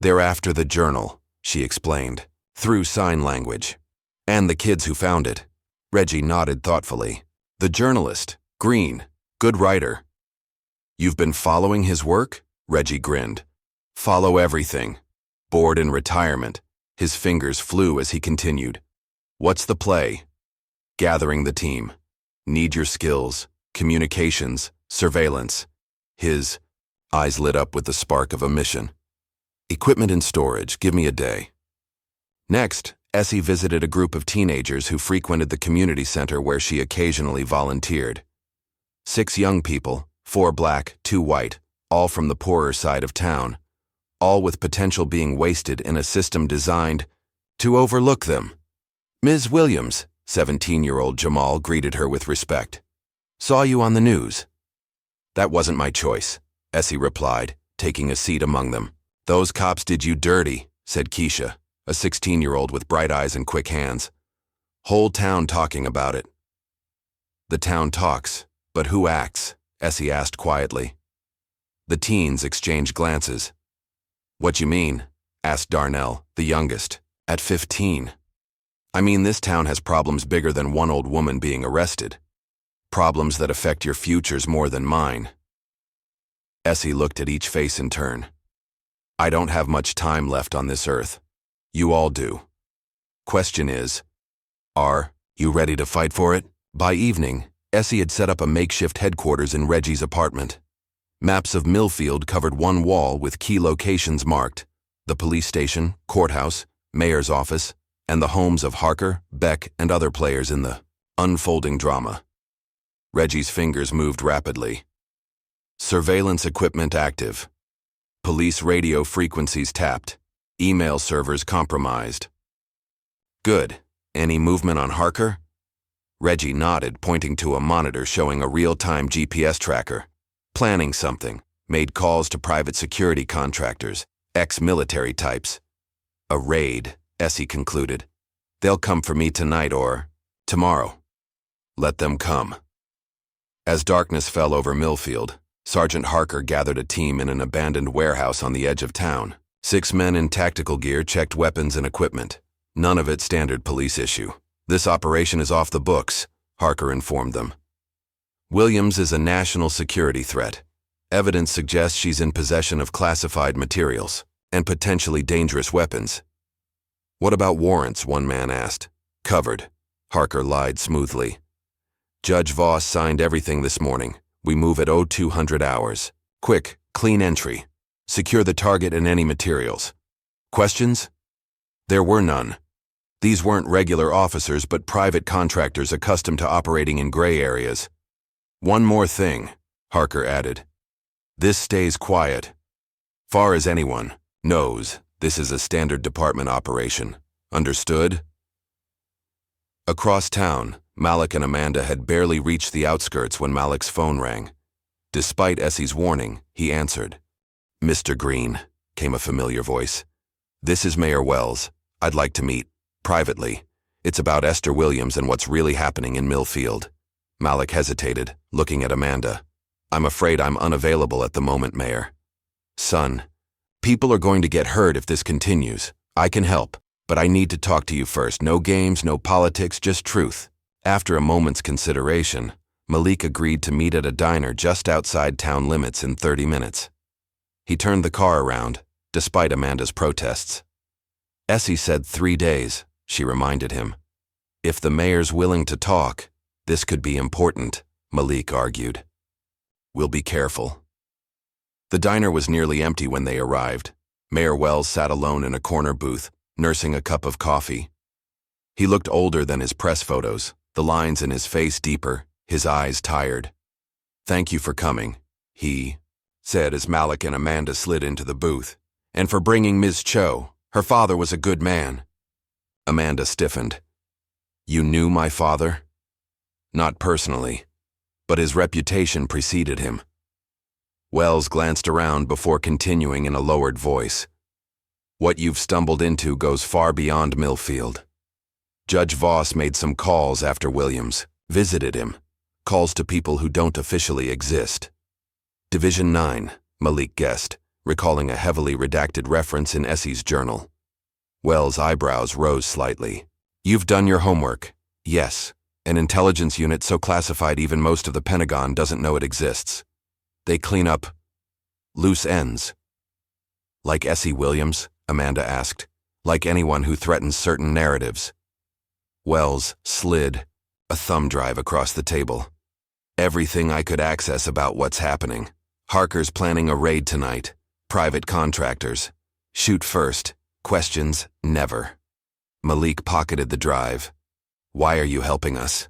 S1: "They're after the journal," she explained. Through sign language. And the kids who found it. Reggie nodded thoughtfully. The journalist, Green, good writer. You've been following his work? Reggie grinned. Follow everything. Bored in retirement. His fingers flew as he continued. What's the play? Gathering the team. Need your skills, communications, surveillance. His eyes lit up with the spark of a mission. Equipment and storage, give me a day. Next, Essie visited a group of teenagers who frequented the community center where she occasionally volunteered. 6 young people, 4 black, 2 white, all from the poorer side of town, all with potential being wasted in a system designed to overlook them. Ms. Williams, 17-year-old Jamal greeted her with respect. Saw you on the news. That wasn't my choice, Essie replied, taking a seat among them. Those cops did you dirty, said Keisha, a 16-year-old with bright eyes and quick hands. Whole town talking about it. The town talks, but who acts? Essie asked quietly. The teens exchanged glances. What you mean? Asked Darnell, the youngest, at 15. I mean, this town has problems bigger than one old woman being arrested. Problems that affect your futures more than mine. Essie looked at each face in turn. I don't have much time left on this earth. You all do. Question is, are you ready to fight for it? By evening, Essie had set up a makeshift headquarters in Reggie's apartment. Maps of Millfield covered one wall with key locations marked: the police station, courthouse, mayor's office, and the homes of Harker, Beck, and other players in the unfolding drama. Reggie's fingers moved rapidly. Surveillance equipment active. Police radio frequencies tapped. Email servers compromised. Good. Any movement on Harker? Reggie nodded, pointing to a monitor showing a real-time GPS tracker. Planning something. Made calls to private security contractors, ex-military types. A raid, Essie concluded. They'll come for me tonight or tomorrow. Let them come. As darkness fell over Millfield, Sergeant Harker gathered a team in an abandoned warehouse on the edge of town. 6 men in tactical gear checked weapons and equipment. None of it standard police issue. This operation is off the books, Harker informed them. Williams is a national security threat. Evidence suggests she's in possession of classified materials and potentially dangerous weapons. What about warrants? One man asked. Covered. Harker lied smoothly. Judge Voss signed everything this morning. We move at 0200 hours. Quick, clean entry. Secure the target and any materials. Questions? There were none. These weren't regular officers but private contractors accustomed to operating in gray areas. One more thing, Harker added. This stays quiet. Far as anyone knows, this is a standard department operation. Understood? Across town, Malik and Amanda had barely reached the outskirts when Malik's phone rang. Despite Essie's warning, he answered. Mr. Green, came a familiar voice. This is Mayor Wells. I'd like to meet, privately. It's about Esther Williams and what's really happening in Millfield. Malik hesitated, looking at Amanda. I'm afraid I'm unavailable at the moment, Mayor. Son, people are going to get hurt if this continues. I can help, but I need to talk to you first. No games, no politics, just truth. After a moment's consideration, Malik agreed to meet at a diner just outside town limits in 30 minutes. He turned the car around, despite Amanda's protests. Essie said 3 days, she reminded him. If the mayor's willing to talk, this could be important, Malik argued. We'll be careful. The diner was nearly empty when they arrived. Mayor Wells sat alone in a corner booth, nursing a cup of coffee. He looked older than his press photos, the lines in his face deeper, his eyes tired. Thank you for coming, he said as Malik and Amanda slid into the booth, and for bringing Ms. Cho. Her father was a good man. Amanda stiffened. You knew my father? Not personally, but his reputation preceded him. Wells glanced around before continuing in a lowered voice. What you've stumbled into goes far beyond Millfield. Judge Voss made some calls after Williams visited him, calls to people who don't officially exist. Division 9, Malik guessed, recalling a heavily redacted reference in Essie's journal. Wells' eyebrows rose slightly. You've done your homework. Yes. An intelligence unit so classified even most of the Pentagon doesn't know it exists. They clean up loose ends. Like Essie Williams? Amanda asked. Like anyone who threatens certain narratives. Wells slid a thumb drive across the table. Everything I could access about what's happening. Harker's planning a raid tonight. Private contractors. Shoot first. Questions, never. Malik pocketed the drive. Why are you helping us?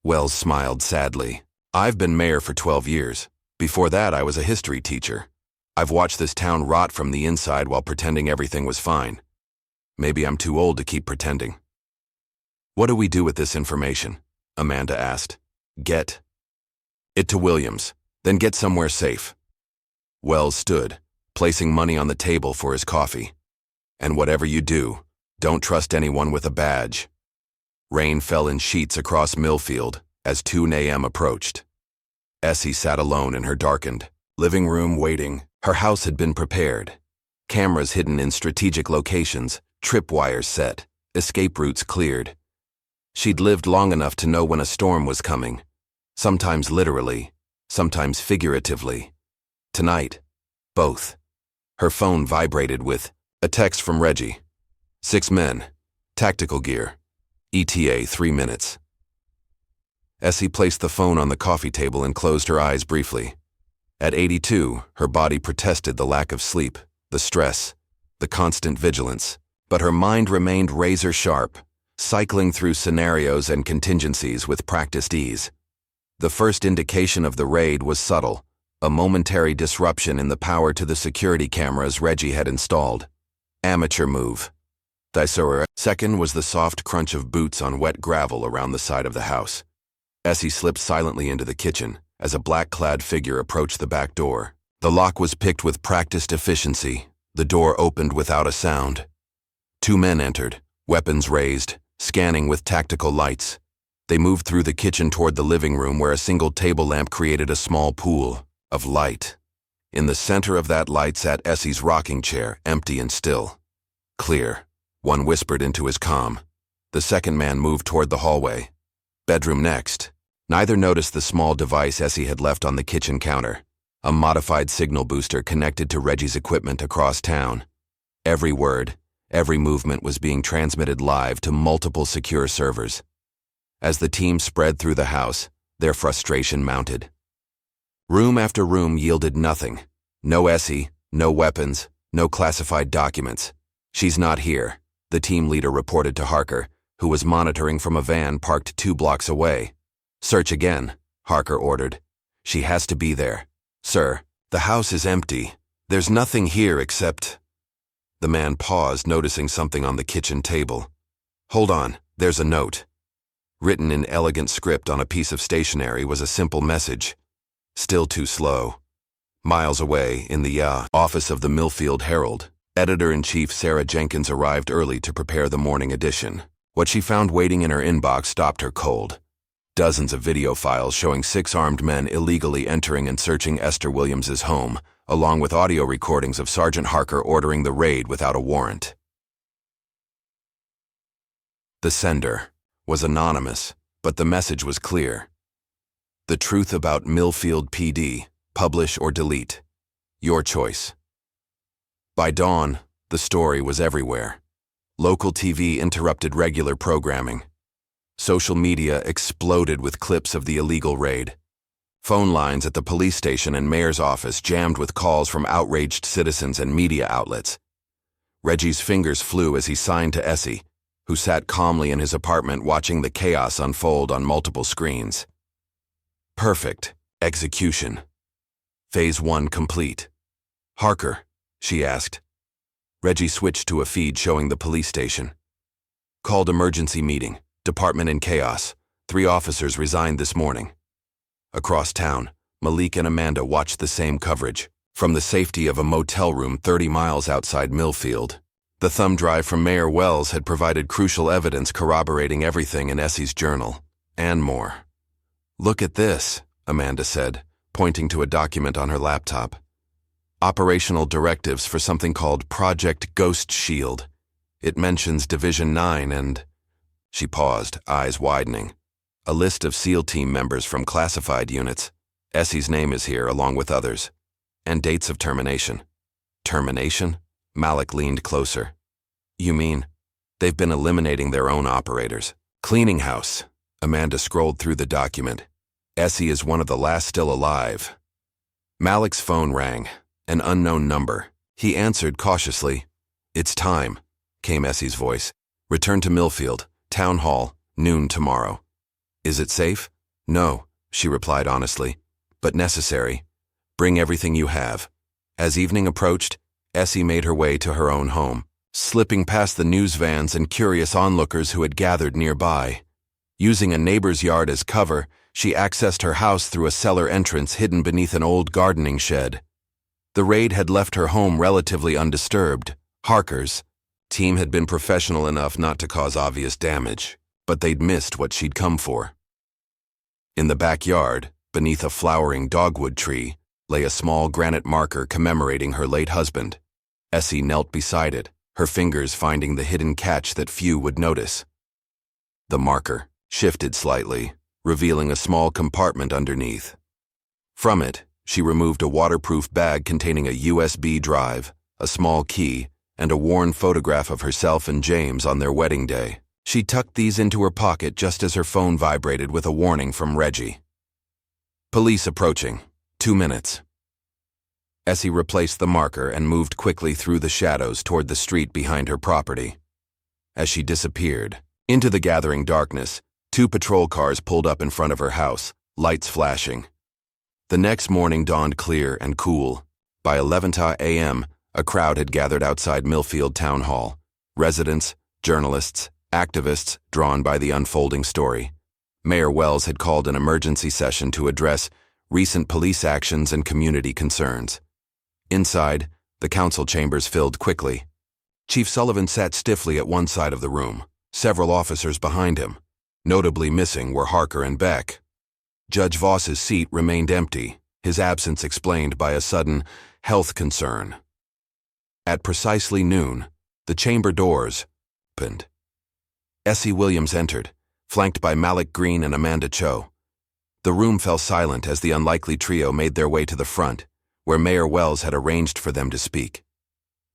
S1: Wells smiled sadly. I've been mayor for 12 years. Before that, I was a history teacher. I've watched this town rot from the inside while pretending everything was fine. Maybe I'm too old to keep pretending. What do we do with this information? Amanda asked. Get it to Williams, then get somewhere safe. Wells stood, placing money on the table for his coffee. And whatever you do, don't trust anyone with a badge. Rain fell in sheets across Millfield as 2 a.m. approached. Essie sat alone in her darkened living room waiting. Her house had been prepared. Cameras hidden in strategic locations, tripwires set, escape routes cleared. She'd lived long enough to know when a storm was coming, sometimes literally, sometimes figuratively. Tonight, both. Her phone vibrated with a text from Reggie. 6 men. Tactical gear. ETA 3 minutes. Essie placed the phone on the coffee table and closed her eyes briefly. At 82, her body protested the lack of sleep, the stress, the constant vigilance, but her mind remained razor sharp, cycling through scenarios and contingencies with practiced ease. The first indication of the raid was subtle, a momentary disruption in the power to the security cameras Reggie had installed. Amateur move. Second was the soft crunch of boots on wet gravel around the side of the house. Essie slipped silently into the kitchen as a black-clad figure approached the back door. The lock was picked with practiced efficiency. The door opened without a sound. 2 men entered, weapons raised, scanning with tactical lights. They moved through the kitchen toward the living room where a single table lamp created a small pool of light. In the center of that light sat Essie's rocking chair, empty and still. Clear. One whispered into his comm. The second man moved toward the hallway. Bedroom next. Neither noticed the small device Essie had left on the kitchen counter. A modified signal booster connected to Reggie's equipment across town. Every word, every movement was being transmitted live to multiple secure servers. As the team spread through the house, their frustration mounted. Room after room yielded nothing. No Essie, no weapons, no classified documents. She's not here, the team leader reported to Harker, who was monitoring from a van parked 2 blocks away. Search again, Harker ordered. She has to be there. Sir, the house is empty. There's nothing here except... The man paused, noticing something on the kitchen table. Hold on, there's a note. Written in elegant script on a piece of stationery was a simple message. Still too slow. Miles away, in the office of the Millfield Herald, Editor-in-Chief Sarah Jenkins arrived early to prepare the morning edition. What she found waiting in her inbox stopped her cold. Dozens of video files showing 6 armed men illegally entering and searching Esther Williams' home, along with audio recordings of Sergeant Harker ordering the raid without a warrant. The sender was anonymous, but the message was clear. The truth about Millfield PD, publish or delete. Your choice. By dawn, the story was everywhere. Local TV interrupted regular programming. Social media exploded with clips of the illegal raid. Phone lines at the police station and mayor's office jammed with calls from outraged citizens and media outlets. Reggie's fingers flew as he signed to Essie, who sat calmly in his apartment watching the chaos unfold on multiple screens. Perfect. Execution. Phase 1 complete. Harker, she asked. Reggie switched to a feed showing the police station. Called emergency meeting. Department in chaos. 3 officers resigned this morning. Across town, Malik and Amanda watched the same coverage, from the safety of a motel room 30 miles outside Millfield. The thumb drive from Mayor Wells had provided crucial evidence corroborating everything in Essie's journal, and more. Look at this, Amanda said, pointing to a document on her laptop. Operational directives for something called Project Ghost Shield. It mentions Division 9 and... She paused, eyes widening. A list of SEAL team members from classified units. Essie's name is here, along with others. And dates of termination. Termination? Malik leaned closer. You mean, they've been eliminating their own operators. Cleaning house. Amanda scrolled through the document. Essie is one of the last still alive. Malik's phone rang. An unknown number. He answered cautiously. It's time, came Essie's voice. Return to Millfield, Town Hall, noon tomorrow. Is it safe? No, she replied honestly, but necessary. Bring everything you have. As evening approached, Essie made her way to her own home, slipping past the news vans and curious onlookers who had gathered nearby. Using a neighbor's yard as cover, she accessed her house through a cellar entrance hidden beneath an old gardening shed. The raid had left her home relatively undisturbed. Harker's team had been professional enough not to cause obvious damage, but they'd missed what she'd come for. In the backyard, beneath a flowering dogwood tree, lay a small granite marker commemorating her late husband. Essie knelt beside it, her fingers finding the hidden catch that few would notice. The marker shifted slightly, revealing a small compartment underneath. From it, she removed a waterproof bag containing a USB drive, a small key, and a worn photograph of herself and James on their wedding day. She tucked these into her pocket just as her phone vibrated with a warning from Reggie. Police approaching. 2 minutes. Essie replaced the marker and moved quickly through the shadows toward the street behind her property. As she disappeared into the gathering darkness, 2 patrol cars pulled up in front of her house, lights flashing. The next morning dawned clear and cool. By 11 a.m., a crowd had gathered outside Millfield Town Hall. Residents, journalists, activists drawn by the unfolding story. Mayor Wells had called an emergency session to address recent police actions and community concerns. Inside, the council chambers filled quickly. Chief Sullivan sat stiffly at one side of the room, several officers behind him. Notably missing were Harker and Beck. Judge Voss's seat remained empty, his absence explained by a sudden health concern. At precisely noon, the chamber doors opened. Esther Williams entered, flanked by Malik Green and Amanda Cho. The room fell silent as the unlikely trio made their way to the front, where Mayor Wells had arranged for them to speak.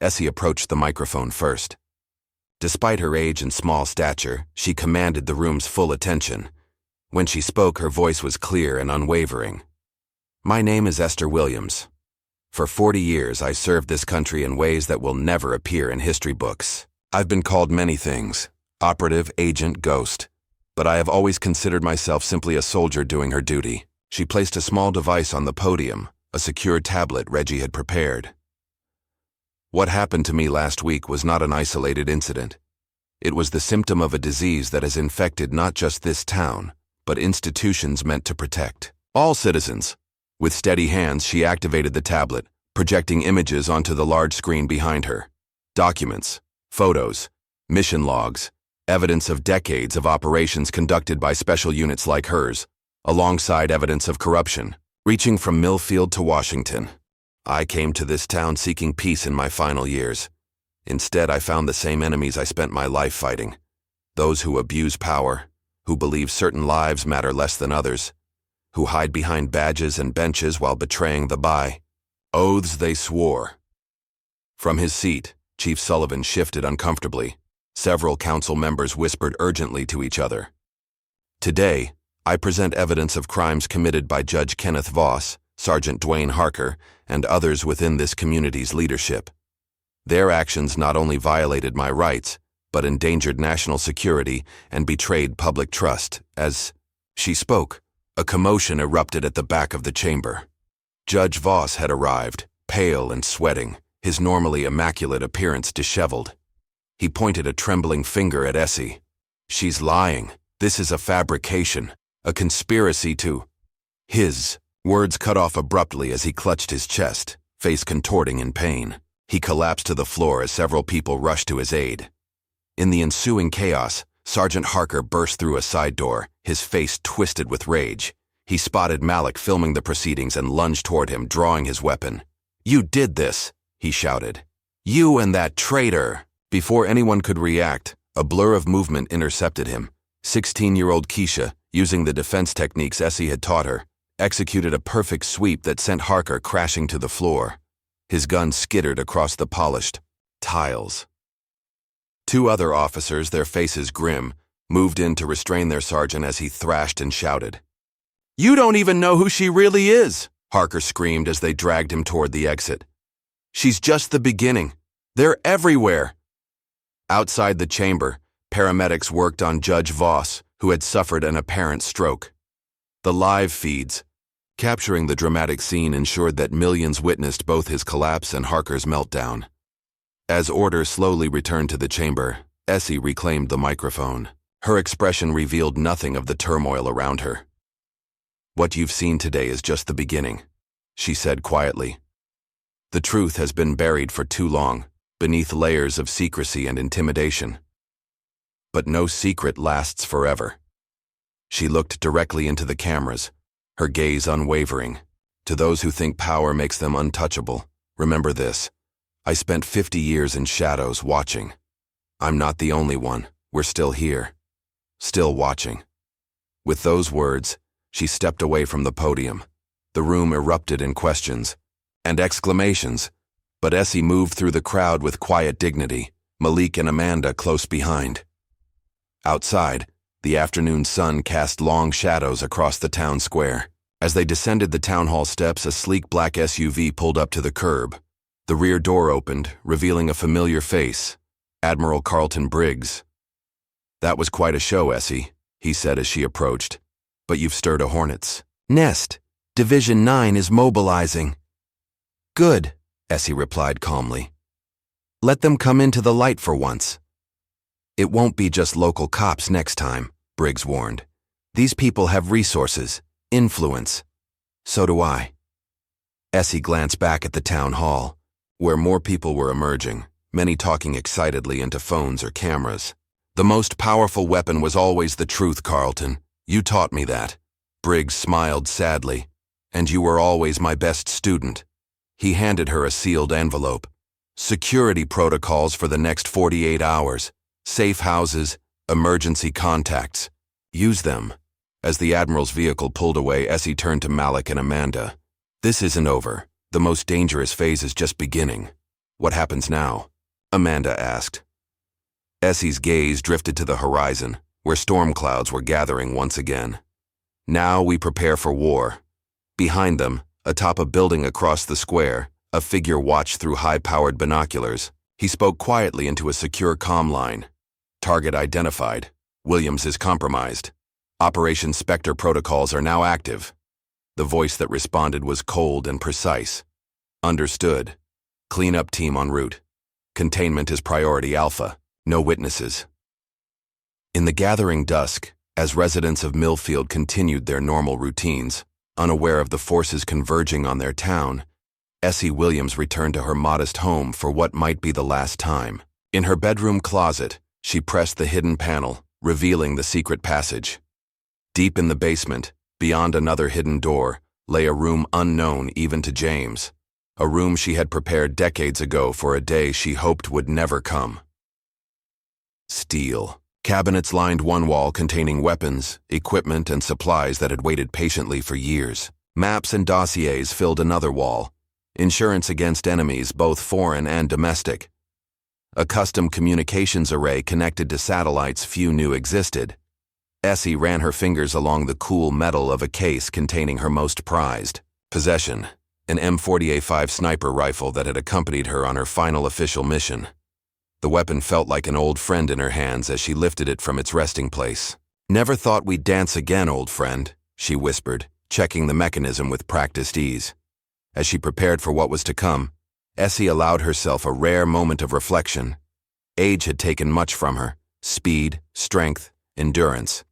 S1: Essie approached the microphone first. Despite her age and small stature, she commanded the room's full attention. When she spoke, her voice was clear and unwavering. My name is Esther Williams. For 40 years, I served this country in ways that will never appear in history books. I've been called many things, operative, agent, ghost, but I have always considered myself simply a soldier doing her duty. She placed a small device on the podium, a secure tablet Reggie had prepared. What happened to me last week was not an isolated incident. It was the symptom of a disease that has infected not just this town, but institutions meant to protect all citizens. With steady hands, she activated the tablet, projecting images onto the large screen behind her. Documents, photos, mission logs, evidence of decades of operations conducted by special units like hers, alongside evidence of corruption, reaching from Millfield to Washington. I came to this town seeking peace in my final years. Instead, I found the same enemies I spent my life fighting. Those who abuse power, who believe certain lives matter less than others, who hide behind badges and benches while betraying the by oaths they swore. From his seat, Chief Sullivan shifted uncomfortably. Several council members whispered urgently to each other. Today, I present evidence of crimes committed by Judge Kenneth Voss, Sergeant Dwayne Harker, and others within this community's leadership. Their actions not only violated my rights, but endangered national security and betrayed public trust. As she spoke, a commotion erupted at the back of the chamber. Judge Voss had arrived, pale and sweating, his normally immaculate appearance disheveled. He pointed a trembling finger at Essie. She's lying. This is a fabrication, a conspiracy to... His words cut off abruptly as he clutched his chest, face contorting in pain. He collapsed to the floor as several people rushed to his aid. In the ensuing chaos, Sergeant Harker burst through a side door, his face twisted with rage. He spotted Malik filming the proceedings and lunged toward him, drawing his weapon. "You did this," he shouted. "You and that traitor!" Before anyone could react, a blur of movement intercepted him. 16-year-old Keisha, using the defense techniques Essie had taught her, executed a perfect sweep that sent Harker crashing to the floor. His gun skittered across the polished tiles. Two other officers, their faces grim, moved in to restrain their sergeant as he thrashed and shouted. "You don't even know who she really is!" Harker screamed as they dragged him toward the exit. "She's just the beginning. They're everywhere." Outside the chamber, paramedics worked on Judge Voss, who had suffered an apparent stroke. The live feeds, capturing the dramatic scene, ensured that millions witnessed both his collapse and Harker's meltdown. As order slowly returned to the chamber, Essie reclaimed the microphone. Her expression revealed nothing of the turmoil around her. "What you've seen today is just the beginning," she said quietly. "The truth has been buried for too long, beneath layers of secrecy and intimidation. But no secret lasts forever." She looked directly into the cameras, her gaze unwavering. "To those who think power makes them untouchable, remember this. I spent 50 years in shadows watching. I'm not the only one. We're still here. Still watching." With those words, she stepped away from the podium. The room erupted in questions and exclamations, but Essie moved through the crowd with quiet dignity, Malik and Amanda close behind. Outside, the afternoon sun cast long shadows across the town square. As they descended the town hall steps, a sleek black SUV pulled up to the curb. The rear door opened, revealing a familiar face, Admiral Carlton Briggs. "That was quite a show, Essie," he said as she approached. "But you've stirred a hornet's nest. Division 9 is mobilizing." "Good," Essie replied calmly. "Let them come into the light for once." "It won't be just local cops next time," Briggs warned. "These people have resources, influence. So do I." Essie glanced back at the town hall, where more people were emerging, many talking excitedly into phones or cameras. "The most powerful weapon was always the truth, Carlton. You taught me that." Briggs smiled sadly. "And you were always my best student." He handed her a sealed envelope. "Security protocols for the next 48 hours. Safe houses, emergency contacts. Use them." As the Admiral's vehicle pulled away, Essie turned to Malik and Amanda. "This isn't over. The most dangerous phase is just beginning." "What happens now?" Amanda asked. Essie's gaze drifted to the horizon, where storm clouds were gathering once again. "Now we prepare for war." Behind them, atop a building across the square, a figure watched through high-powered binoculars. He spoke quietly into a secure comm line. "Target identified. Williams is compromised. Operation Spectre protocols are now active." The voice that responded was cold and precise. "Understood. Cleanup team en route. Containment is priority alpha. No witnesses." In the gathering dusk, as residents of Millfield continued their normal routines, unaware of the forces converging on their town, Essie Williams returned to her modest home for what might be the last time. In her bedroom closet, she pressed the hidden panel, revealing the secret passage. Deep in the basement, beyond another hidden door, lay a room unknown even to James, a room she had prepared decades ago for a day she hoped would never come. Steel. Cabinets lined one wall containing weapons, equipment, and supplies that had waited patiently for years. Maps and dossiers filled another wall, insurance against enemies both foreign and domestic. A custom communications array connected to satellites few knew existed. Essie ran her fingers along the cool metal of a case containing her most prized possession, an M40A5 sniper rifle that had accompanied her on her final official mission. The weapon felt like an old friend in her hands as she lifted it from its resting place. "Never thought we'd dance again, old friend," she whispered, checking the mechanism with practiced ease. As she prepared for what was to come, Essie allowed herself a rare moment of reflection. Age had taken much from her: speed, strength, endurance.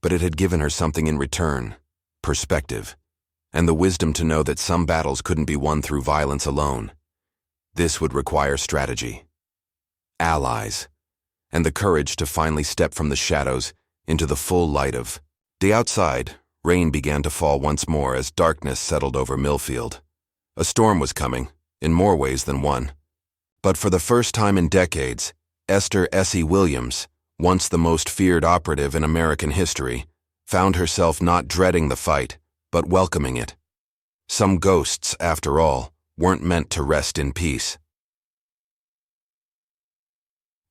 S1: But it had given her something in return: perspective, and the wisdom to know that some battles couldn't be won through violence alone. This would require strategy, allies, and the courage to finally step from the shadows into the full light of day. Outside, rain began to fall once more as darkness settled over Millfield. A storm was coming, in more ways than one. But for the first time in decades, Esther Essie Williams, once the most feared operative in American history, found herself not dreading the fight, but welcoming it. Some ghosts, after all, weren't meant to rest in peace.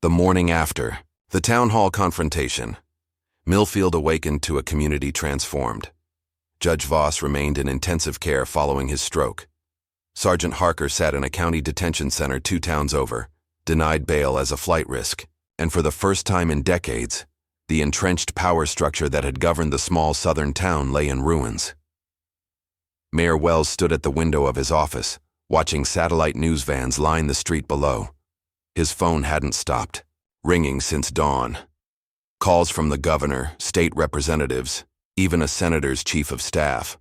S1: The morning after, the town hall confrontation. Millfield awakened to a community transformed. Judge Voss remained in intensive care following his stroke. Sergeant Harker sat in a county detention center 2 towns over, denied bail as a flight risk, and for the first time in decades, the entrenched power structure that had governed the small southern town lay in ruins. Mayor Wells stood at the window of his office, watching satellite news vans line the street below. His phone hadn't stopped, ringing since dawn. Calls from the governor, state representatives, even a senator's chief of staff.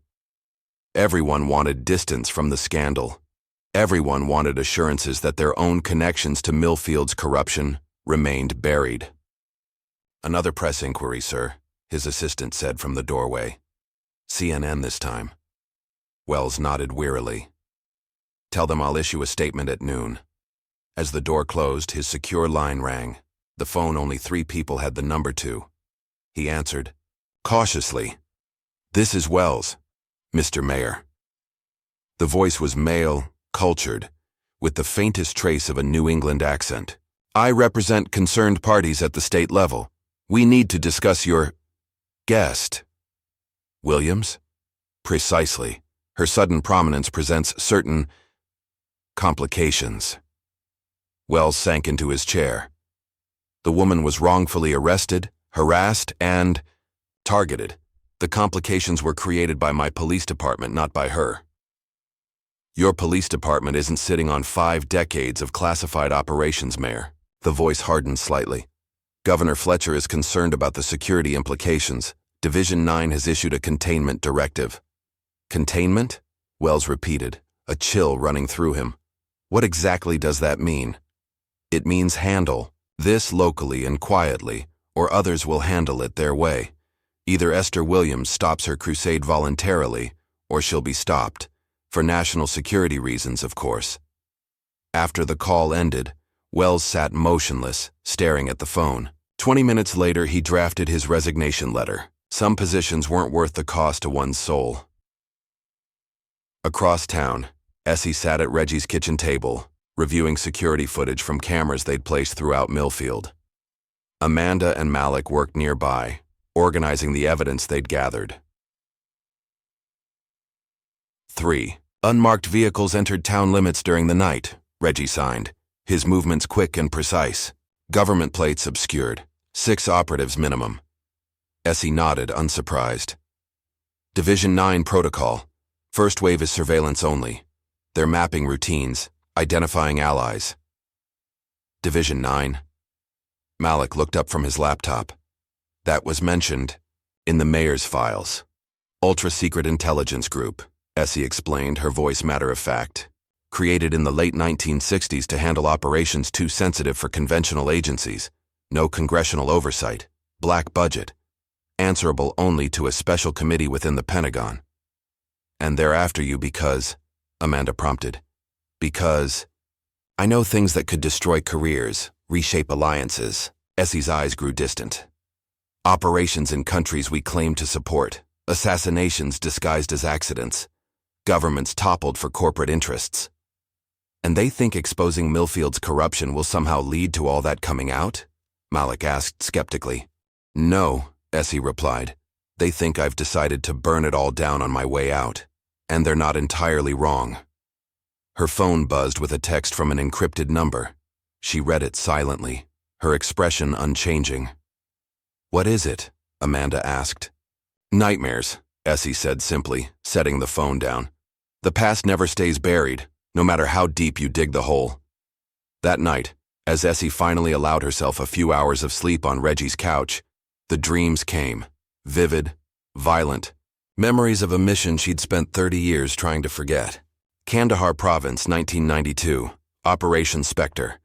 S1: Everyone wanted distance from the scandal. Everyone wanted assurances that their own connections to Millfield's corruption remained buried. "Another press inquiry, sir," his assistant said from the doorway. "CNN this time." Wells nodded wearily. "Tell them I'll issue a statement at noon." As the door closed, his secure line rang. The phone only 3 people had the number to. He answered, cautiously. "This is Wells, Mr. Mayor." The voice was male, cultured, with the faintest trace of a New England accent. "I represent concerned parties at the state level. We need to discuss your guest." "Williams?" "Precisely. Her sudden prominence presents certain complications." Wells sank into his chair. The woman was wrongfully arrested, harassed, and targeted. The complications were created by my police department, not by her. "Your police department isn't sitting on 5 decades of classified operations, Mayor." The voice hardened slightly. "Governor Fletcher is concerned about the security implications. Division 9 has issued a containment directive." "Containment?" Wells repeated, a chill running through him. "What exactly does that mean?" "It means handle this locally and quietly, or others will handle it their way. Either Esther Williams stops her crusade voluntarily, or she'll be stopped. For national security reasons, of course." After the call ended, Wells sat motionless, staring at the phone. 20 minutes later, he drafted his resignation letter. Some positions weren't worth the cost to one's soul. Across town, Essie sat at Reggie's kitchen table, reviewing security footage from cameras they'd placed throughout Millfield. Amanda and Malik worked nearby, organizing the evidence they'd gathered. 3. Unmarked vehicles entered town limits during the night, Reggie signed, his movements quick and precise. Government plates obscured. 6 operatives minimum. Essie nodded, unsurprised. Division 9 protocol. First wave is surveillance only. They're mapping routines, identifying allies. Division 9. Malik looked up from his laptop. That was mentioned in the mayor's files. Ultra-secret intelligence group, Essie explained, her voice matter-of-fact. Created in the late 1960s to handle operations too sensitive for conventional agencies. No congressional oversight. Black budget. Answerable only to a special committee within the Pentagon. "And they're after you because," Amanda prompted. "Because I know things that could destroy careers, reshape alliances." Essie's eyes grew distant. "Operations in countries we claim to support. Assassinations disguised as accidents. Governments toppled for corporate interests. And they think exposing Millfield's corruption will somehow lead to all that coming out?" Malik asked skeptically. "No," Essie replied. "They think I've decided to burn it all down on my way out. And they're not entirely wrong." Her phone buzzed with a text from an encrypted number. She read it silently, her expression unchanging. "What is it?" Amanda asked. "Nightmares," Essie said simply, setting the phone down. "The past never stays buried, no matter how deep you dig the hole." That night, as Essie finally allowed herself a few hours of sleep on Reggie's couch, the dreams came, vivid, violent, memories of a mission she'd spent 30 years trying to forget. Kandahar Province, 1992, Operation Spectre.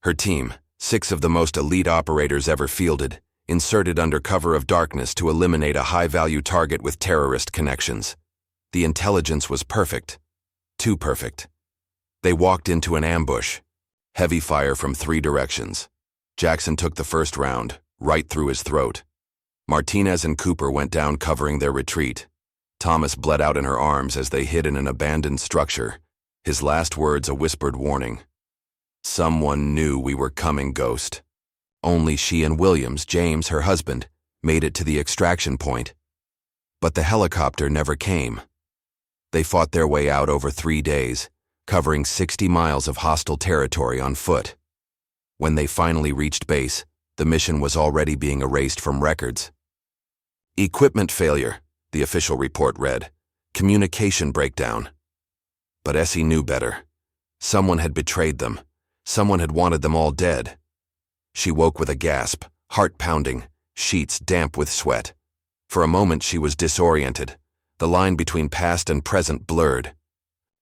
S1: Her team, 6 of the most elite operators ever fielded, inserted under cover of darkness to eliminate a high-value target with terrorist connections. The intelligence was perfect. Too perfect. They walked into an ambush. Heavy fire from 3 directions. Jackson took the first round, right through his throat. Martinez and Cooper went down covering their retreat. Thomas bled out in her arms as they hid in an abandoned structure, his last words a whispered warning. Someone knew we were coming, Ghost. Only she and Williams, James, her husband, made it to the extraction point. But the helicopter never came. They fought their way out over 3 days, covering 60 miles of hostile territory on foot. When they finally reached base, the mission was already being erased from records. Equipment failure, the official report read. Communication breakdown. But Essie knew better. Someone had betrayed them. Someone had wanted them all dead. She woke with a gasp, heart pounding, sheets damp with sweat. For a moment she was disoriented, the line between past and present blurred.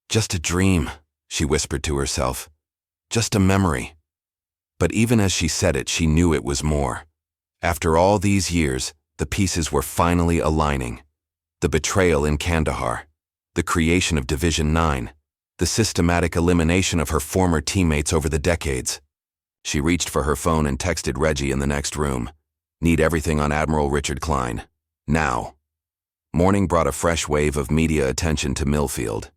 S1: Just a dream, she whispered to herself. Just a memory. But even as she said it, she knew it was more. After all these years, the pieces were finally aligning. The betrayal in Kandahar, the creation of Division 9, the systematic elimination of her former teammates over the decades. She reached for her phone and texted Reggie in the next room. Need everything on Admiral Richard Klein. Now. Morning brought a fresh wave of media attention to Millfield.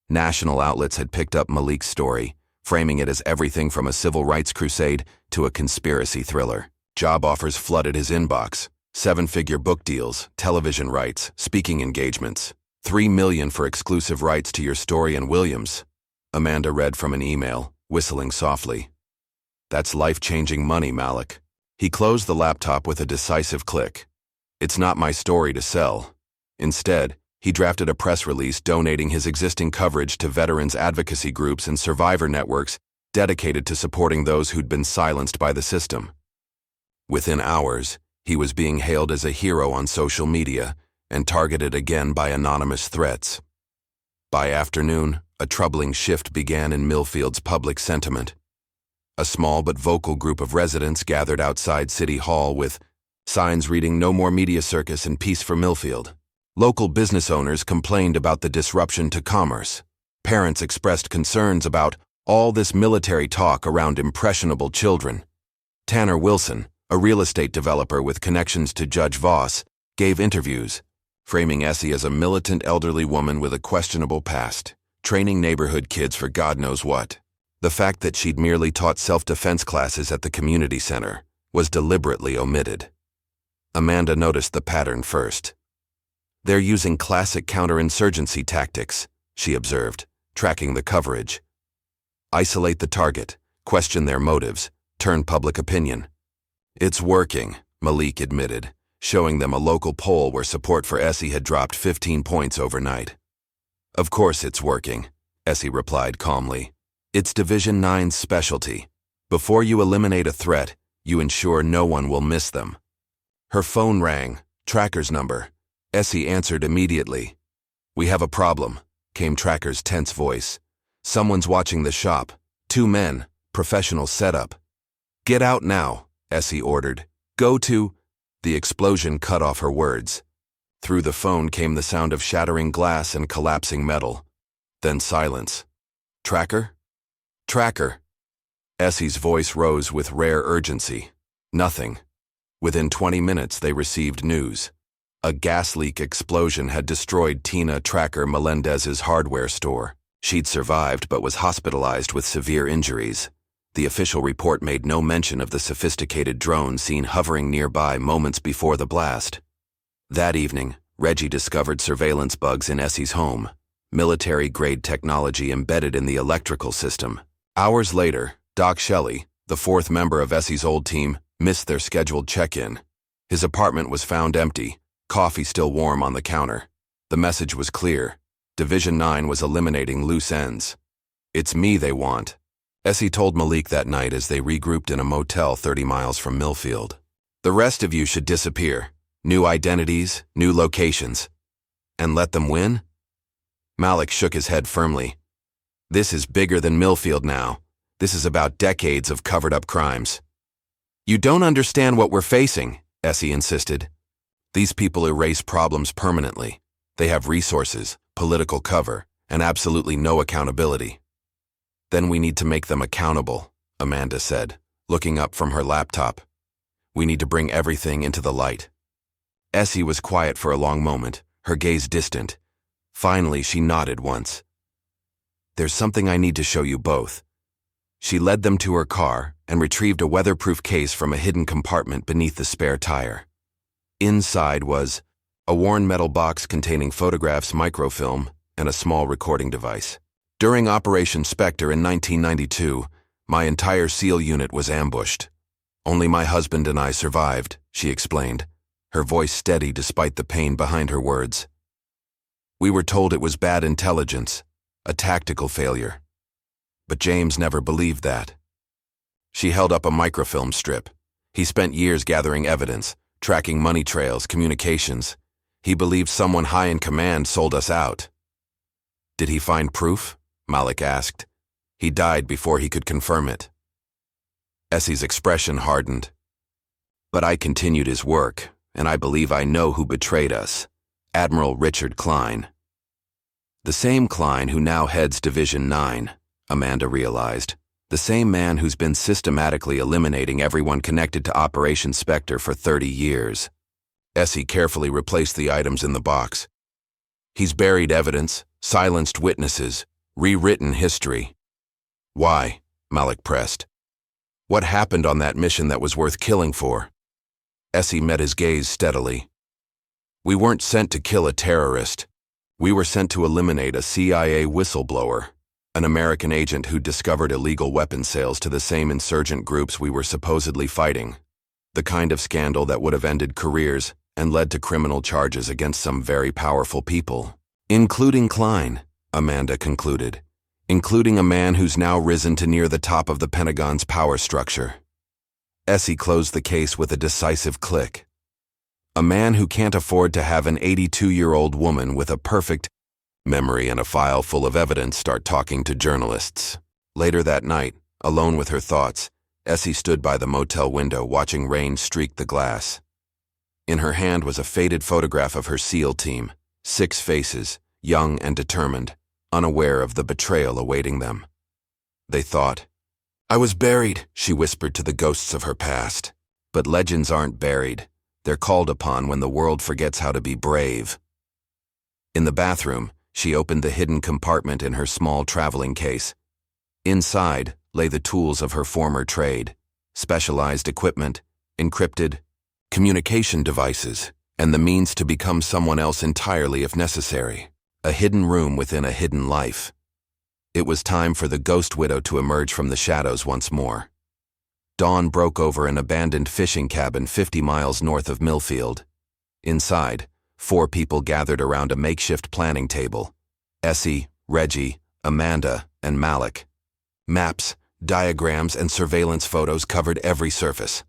S1: National outlets had picked up Malik's story, framing it as everything from a civil rights crusade to a conspiracy thriller. Job offers flooded his inbox. 7-figure book deals, television rights, speaking engagements. $3 million for exclusive rights to your story and Williams. Amanda read from an email, whistling softly. That's life-changing money, Malik. He closed the laptop with a decisive click. It's not my story to sell. Instead, he drafted a press release donating his existing coverage to veterans advocacy groups and survivor networks dedicated to supporting those who'd been silenced by the system. Within hours, he was being hailed as a hero on social media and targeted again by anonymous threats. By afternoon, a troubling shift began in Millfield's public sentiment. A small but vocal group of residents gathered outside City Hall with signs reading "No more media circus and peace for Millfield." Local business owners complained about the disruption to commerce. Parents expressed concerns about all this military talk around impressionable children. Tanner Wilson, a real estate developer with connections to Judge Voss, gave interviews, framing Essie as a militant elderly woman with a questionable past, training neighborhood kids for God knows what. The fact that she'd merely taught self-defense classes at the community center was deliberately omitted. Amanda noticed the pattern first. They're using classic counterinsurgency tactics, she observed, tracking the coverage. Isolate the target, question their motives, turn public opinion. It's working, Malik admitted, showing them a local poll where support for Essie had dropped 15 points overnight. Of course it's working, Essie replied calmly. It's Division 9's specialty. Before you eliminate a threat, you ensure no one will miss them. Her phone rang, Tracker's number. Essie answered immediately. We have a problem, came Tracker's tense voice. Someone's watching the shop. 2 men, professional setup. Get out now, Essie ordered. Go to... The explosion cut off her words. Through the phone came the sound of shattering glass and collapsing metal. Then silence. Tracker? Tracker. Essie's voice rose with rare urgency. Nothing. Within 20 minutes they received news. A gas leak explosion had destroyed Tina Tracker Melendez's hardware store. She'd survived but was hospitalized with severe injuries. The official report made no mention of the sophisticated drone seen hovering nearby moments before the blast. That evening, Reggie discovered surveillance bugs in Essie's home, military-grade technology embedded in the electrical system. Hours later, Doc Shelley, the 4th member of Essie's old team, missed their scheduled check-in. His apartment was found empty, coffee still warm on the counter. The message was clear. Division 9 was eliminating loose ends. It's me they want, Essie told Malik that night as they regrouped in a motel 30 miles from Millfield. The rest of you should disappear. New identities, new locations. And let them win? Malik shook his head firmly. This is bigger than Millfield now. This is about decades of covered-up crimes. You don't understand what we're facing, Essie insisted. These people erase problems permanently. They have resources, political cover, and absolutely no accountability. Then we need to make them accountable, Amanda said, looking up from her laptop. "We need to bring everything into the light." Essie was quiet for a long moment, her gaze distant. Finally, she nodded once. "There's something I need to show you both." She led them to her car and retrieved a weatherproof case from a hidden compartment beneath the spare tire. Inside was a worn metal box containing photographs, microfilm, and a small recording device. "During Operation Spectre in 1992, my entire SEAL unit was ambushed. Only my husband and I survived," she explained, her voice steady despite the pain behind her words. "We were told it was bad intelligence, a tactical failure. But James never believed that." She held up a microfilm strip. "He spent years gathering evidence, tracking money trails, communications. He believed someone high in command sold us out." "Did he find proof?" Malik asked. "He died before he could confirm it." Essie's expression hardened. "But I continued his work, and I believe I know who betrayed us. Admiral Richard Klein." "The same Klein who now heads Division 9, Amanda realized. "The same man who's been systematically eliminating everyone connected to Operation Spectre for 30 years. Essie carefully replaced the items in the box. "He's buried evidence, silenced witnesses, rewritten history." "Why?" Malik pressed. "What happened on that mission that was worth killing for?" Essie met his gaze steadily. "We weren't sent to kill a terrorist. We were sent to eliminate a CIA whistleblower, an American agent who discovered illegal weapon sales to the same insurgent groups we were supposedly fighting. The kind of scandal that would have ended careers and led to criminal charges against some very powerful people. Including Klein," Amanda concluded. "Including a man who's now risen to near the top of the Pentagon's power structure." Essie closed the case with a decisive click. "A man who can't afford to have an 82-year-old woman with a perfect memory and a file full of evidence start talking to journalists." Later that night, alone with her thoughts, Essie stood by the motel window watching rain streak the glass. In her hand was a faded photograph of her SEAL team, 6 faces, young and determined, unaware of the betrayal awaiting them. They thought. "I was buried," she whispered to the ghosts of her past. But legends aren't buried. They're called upon when the world forgets how to be brave. In the bathroom, she opened the hidden compartment in her small traveling case. Inside lay the tools of her former trade, specialized equipment, encrypted communication devices, and the means to become someone else entirely if necessary. A hidden room within a hidden life. It was time for the ghost widow to emerge from the shadows once more. Dawn broke over an abandoned fishing cabin 50 miles north of Millfield. Inside, 4 people gathered around a makeshift planning table. Essie, Reggie, Amanda, and Malik. Maps, diagrams, and surveillance photos covered every surface.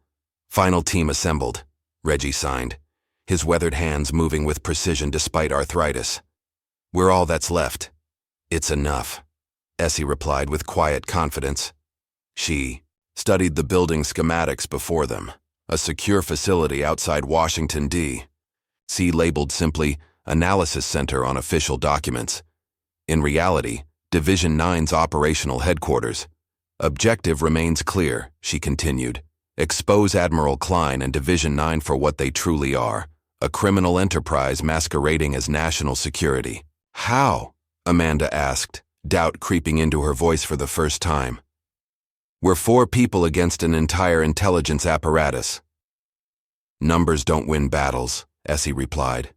S1: "Final team assembled," Reggie signed, his weathered hands moving with precision despite arthritis. "We're all that's left." "It's enough," Essie replied with quiet confidence. She studied the building schematics before them, a secure facility outside Washington, D.C. labeled simply Analysis Center on official documents. In reality, Division 9's operational headquarters. "Objective remains clear," she continued. "Expose Admiral Klein and Division 9 for what they truly are, a criminal enterprise masquerading as national security." "How?" Amanda asked, doubt creeping into her voice for the first time. "We're 4 people against an entire intelligence apparatus." "Numbers don't win battles," Essie replied.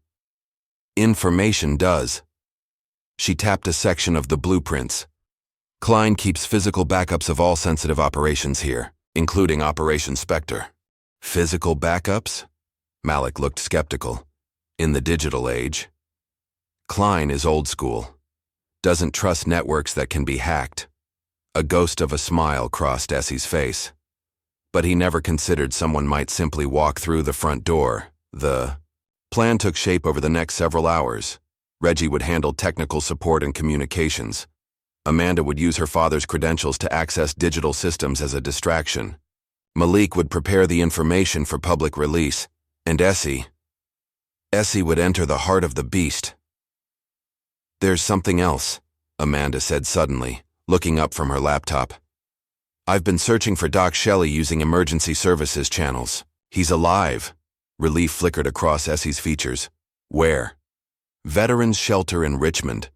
S1: "Information does." She tapped a section of the blueprints. "Klein keeps physical backups of all sensitive operations here, including Operation Spectre." "Physical backups?" Malik looked skeptical. "In the digital age?" "Klein is old school. Doesn't trust networks that can be hacked." A ghost of a smile crossed Essie's face. "But he never considered someone might simply walk through the front door." The plan took shape over the next several hours. Reggie would handle technical support and communications. Amanda would use her father's credentials to access digital systems as a distraction. Malik would prepare the information for public release, and Essie would enter the heart of the beast. "There's something else," Amanda said suddenly, looking up from her laptop. I've been searching for Doc Shelley using emergency services channels. He's alive. Relief flickered across Essie's features. Where? Veterans Shelter in Richmond.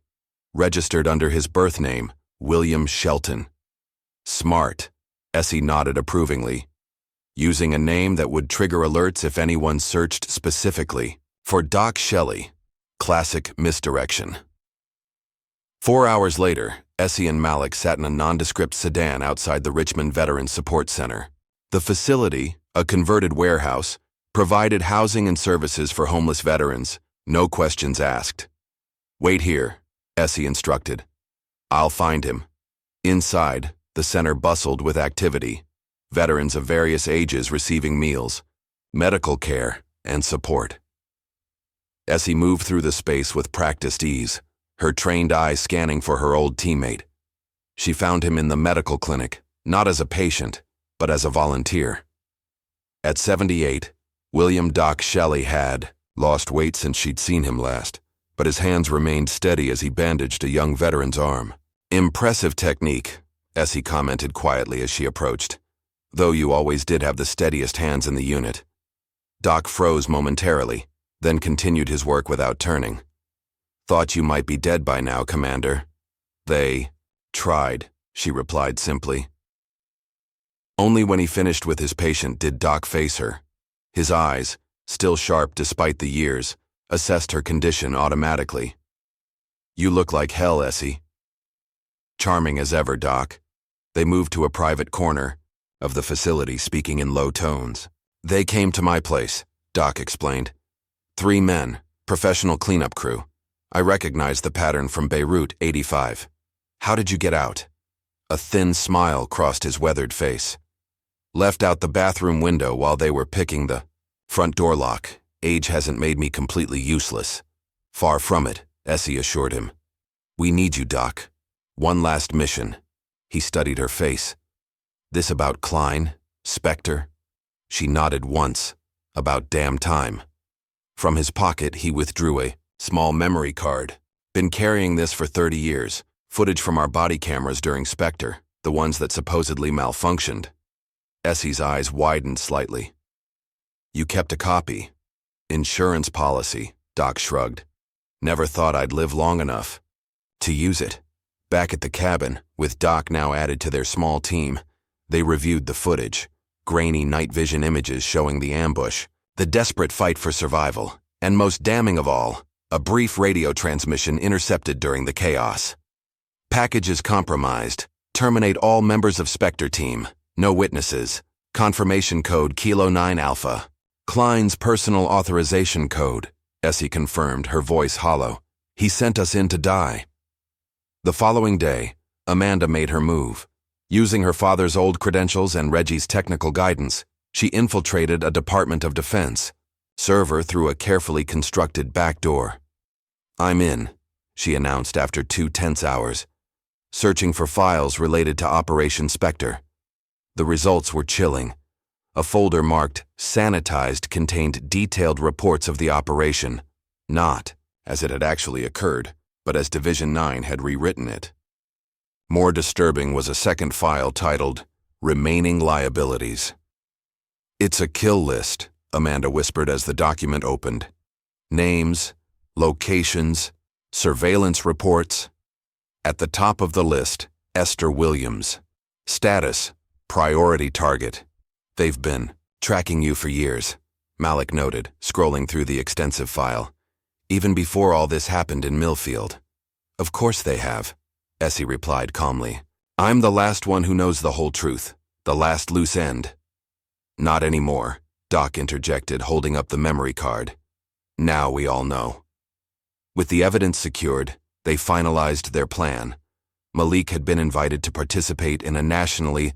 S1: Registered under his birth name, William Shelton. Smart. Essie nodded approvingly. Using a name that would trigger alerts if anyone searched specifically. For Doc Shelley. Classic misdirection. 4 hours later, Essie and Malik sat in a nondescript sedan outside the Richmond Veterans Support Center. The facility, a converted warehouse, provided housing and services for homeless veterans, no questions asked. Wait here, Essie instructed. I'll find him. Inside, the center bustled with activity. Veterans of various ages receiving meals, medical care, and support. Essie moved through the space with practiced ease, her trained eyes scanning for her old teammate. She found him in the medical clinic, not as a patient, but as a volunteer. At 78, William Doc Shelley had lost weight since she'd seen him last, but his hands remained steady as he bandaged a young veteran's arm. Impressive technique, Essie commented quietly as she approached, though you always did have the steadiest hands in the unit. Doc froze momentarily, then continued his work without turning. Thought you might be dead by now, Commander. They tried, she replied simply. Only when he finished with his patient did Doc face her. His eyes, still sharp despite the years, assessed her condition automatically. You look like hell, Essie. Charming as ever, Doc. They moved to a private corner of the facility, speaking in low tones. They came to my place, Doc explained. 3 men, professional cleanup crew. I recognized the pattern from Beirut, 85. How did you get out? A thin smile crossed his weathered face. Left out the bathroom window while they were picking the front door lock. Age hasn't made me completely useless. Far from it, Essie assured him. We need you, Doc. One last mission. He studied her face. This about Klein? Spectre? She nodded once. About damn time. From his pocket, he withdrew a small memory card. Been carrying this for 30 years. Footage from our body cameras during Spectre, the ones that supposedly malfunctioned. Essie's eyes widened slightly. You kept a copy. Insurance policy, Doc shrugged. Never thought I'd live long enough to use it. Back at the cabin, with Doc now added to their small team, they reviewed the footage. Grainy night vision images showing the ambush, the desperate fight for survival, and most damning of all, a brief radio transmission intercepted during the chaos. Package is compromised. Terminate all members of Spectre team. No witnesses. Confirmation code Kilo 9 Alpha. Klein's personal authorization code, Essie confirmed, her voice hollow. He sent us in to die. The following day, Amanda made her move. Using her father's old credentials and Reggie's technical guidance, she infiltrated a Department of Defense. Server through a carefully constructed back door. I'm in, she announced after 2 tense hours. Searching for files related to Operation Spectre. The results were chilling. A folder marked sanitized contained detailed reports of the operation, not as it had actually occurred, but as Division 9 had rewritten it. More disturbing was a second file titled Remaining Liabilities. It's a kill list, Amanda whispered as the document opened. Names, locations, surveillance reports. At the top of the list, Esther Williams. Status, priority target. They've been tracking you for years, Malik noted, scrolling through the extensive file. Even before all this happened in Millfield. Of course they have, Essie replied calmly. I'm the last one who knows the whole truth, the last loose end. Not anymore, Doc interjected, holding up the memory card. Now we all know. With the evidence secured, they finalized their plan. Malik had been invited to participate in a nationally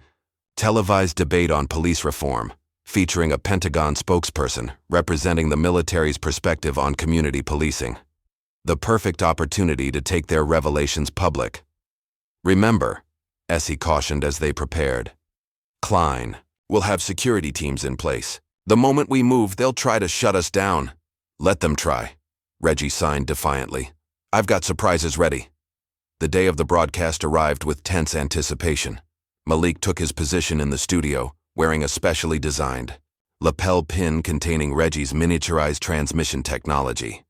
S1: televised debate on police reform, featuring a Pentagon spokesperson representing the military's perspective on community policing. The perfect opportunity to take their revelations public. Remember, Essie cautioned as they prepared. Klein, we'll have security teams in place. The moment we move, they'll try to shut us down. Let them try, Reggie signed defiantly. I've got surprises ready. The day of the broadcast arrived with tense anticipation. Malik took his position in the studio, wearing a specially designed lapel pin containing Reggie's miniaturized transmission technology.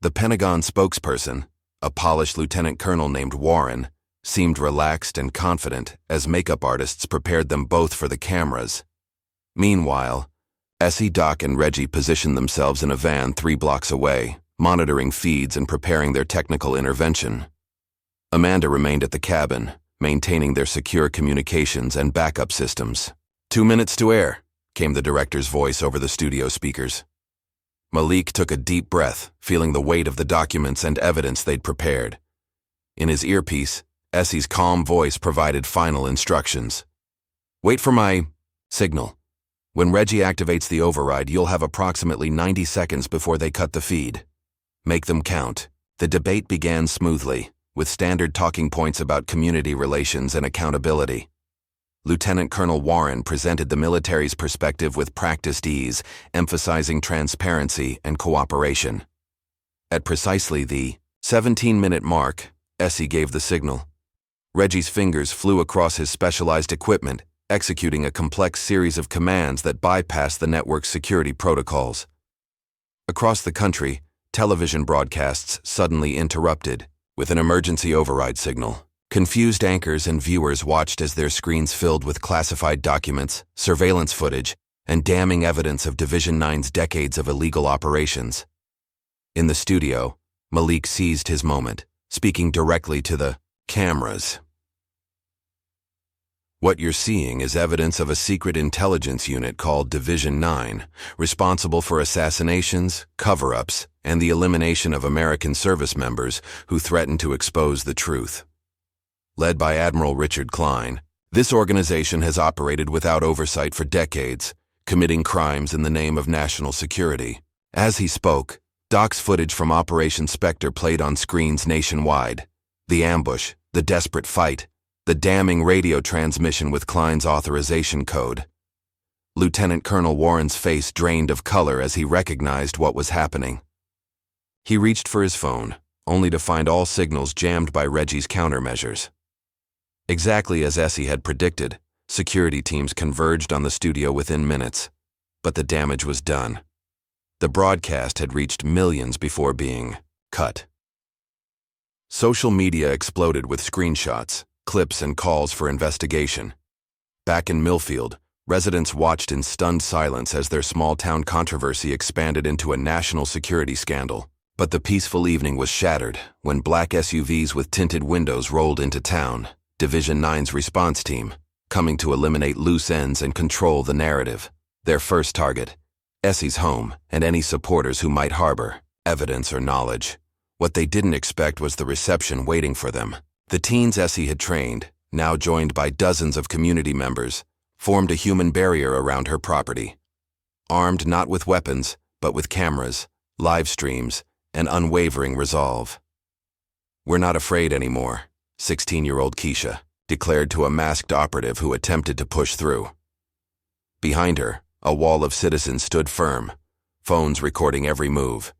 S1: The Pentagon spokesperson, a polished lieutenant colonel named Warren, seemed relaxed and confident as makeup artists prepared them both for the cameras. Meanwhile, Essie, Doc, and Reggie positioned themselves in a van 3 blocks away, monitoring feeds and preparing their technical intervention. Amanda remained at the cabin, maintaining their secure communications and backup systems. 2 minutes to air, came the director's voice over the studio speakers. Malik took a deep breath, feeling the weight of the documents and evidence they'd prepared. In his earpiece, Essie's calm voice provided final instructions. Wait for my signal. When Reggie activates the override, you'll have approximately 90 seconds before they cut the feed. Make them count. The debate began smoothly, with standard talking points about community relations and accountability. Lieutenant Colonel Warren presented the military's perspective with practiced ease, emphasizing transparency and cooperation. At precisely the 17-minute mark, Essie gave the signal. Reggie's fingers flew across his specialized equipment, executing a complex series of commands that bypassed the network's security protocols. Across the country, television broadcasts suddenly interrupted, with an emergency override signal. Confused anchors and viewers watched as their screens filled with classified documents, surveillance footage, and damning evidence of Division 9's decades of illegal operations. In the studio, Malik seized his moment, speaking directly to the cameras. What you're seeing is evidence of a secret intelligence unit called Division 9, responsible for assassinations, cover-ups, and the elimination of American service members who threaten to expose the truth. Led by Admiral Richard Klein, this organization has operated without oversight for decades, committing crimes in the name of national security. As he spoke, Doc's footage from Operation Spectre played on screens nationwide. The ambush, the desperate fight, the damning radio transmission with Klein's authorization code. Lieutenant Colonel Warren's face drained of color as he recognized what was happening. He reached for his phone, only to find all signals jammed by Reggie's countermeasures. Exactly as Essie had predicted, security teams converged on the studio within minutes, but the damage was done. The broadcast had reached millions before being cut. Social media exploded with screenshots, clips, and calls for investigation. Back in Millfield, residents watched in stunned silence as their small-town controversy expanded into a national security scandal. But the peaceful evening was shattered when black SUVs with tinted windows rolled into town. Division 9's response team, coming to eliminate loose ends and control the narrative. Their first target, Essie's home and any supporters who might harbor evidence or knowledge. What they didn't expect was the reception waiting for them. The teens Essie had trained, now joined by dozens of community members, formed a human barrier around her property. Armed not with weapons, but with cameras, live streams, and unwavering resolve. "We're not afraid anymore," 16-year-old Keisha declared to a masked operative who attempted to push through. Behind her, a wall of citizens stood firm, phones recording every move.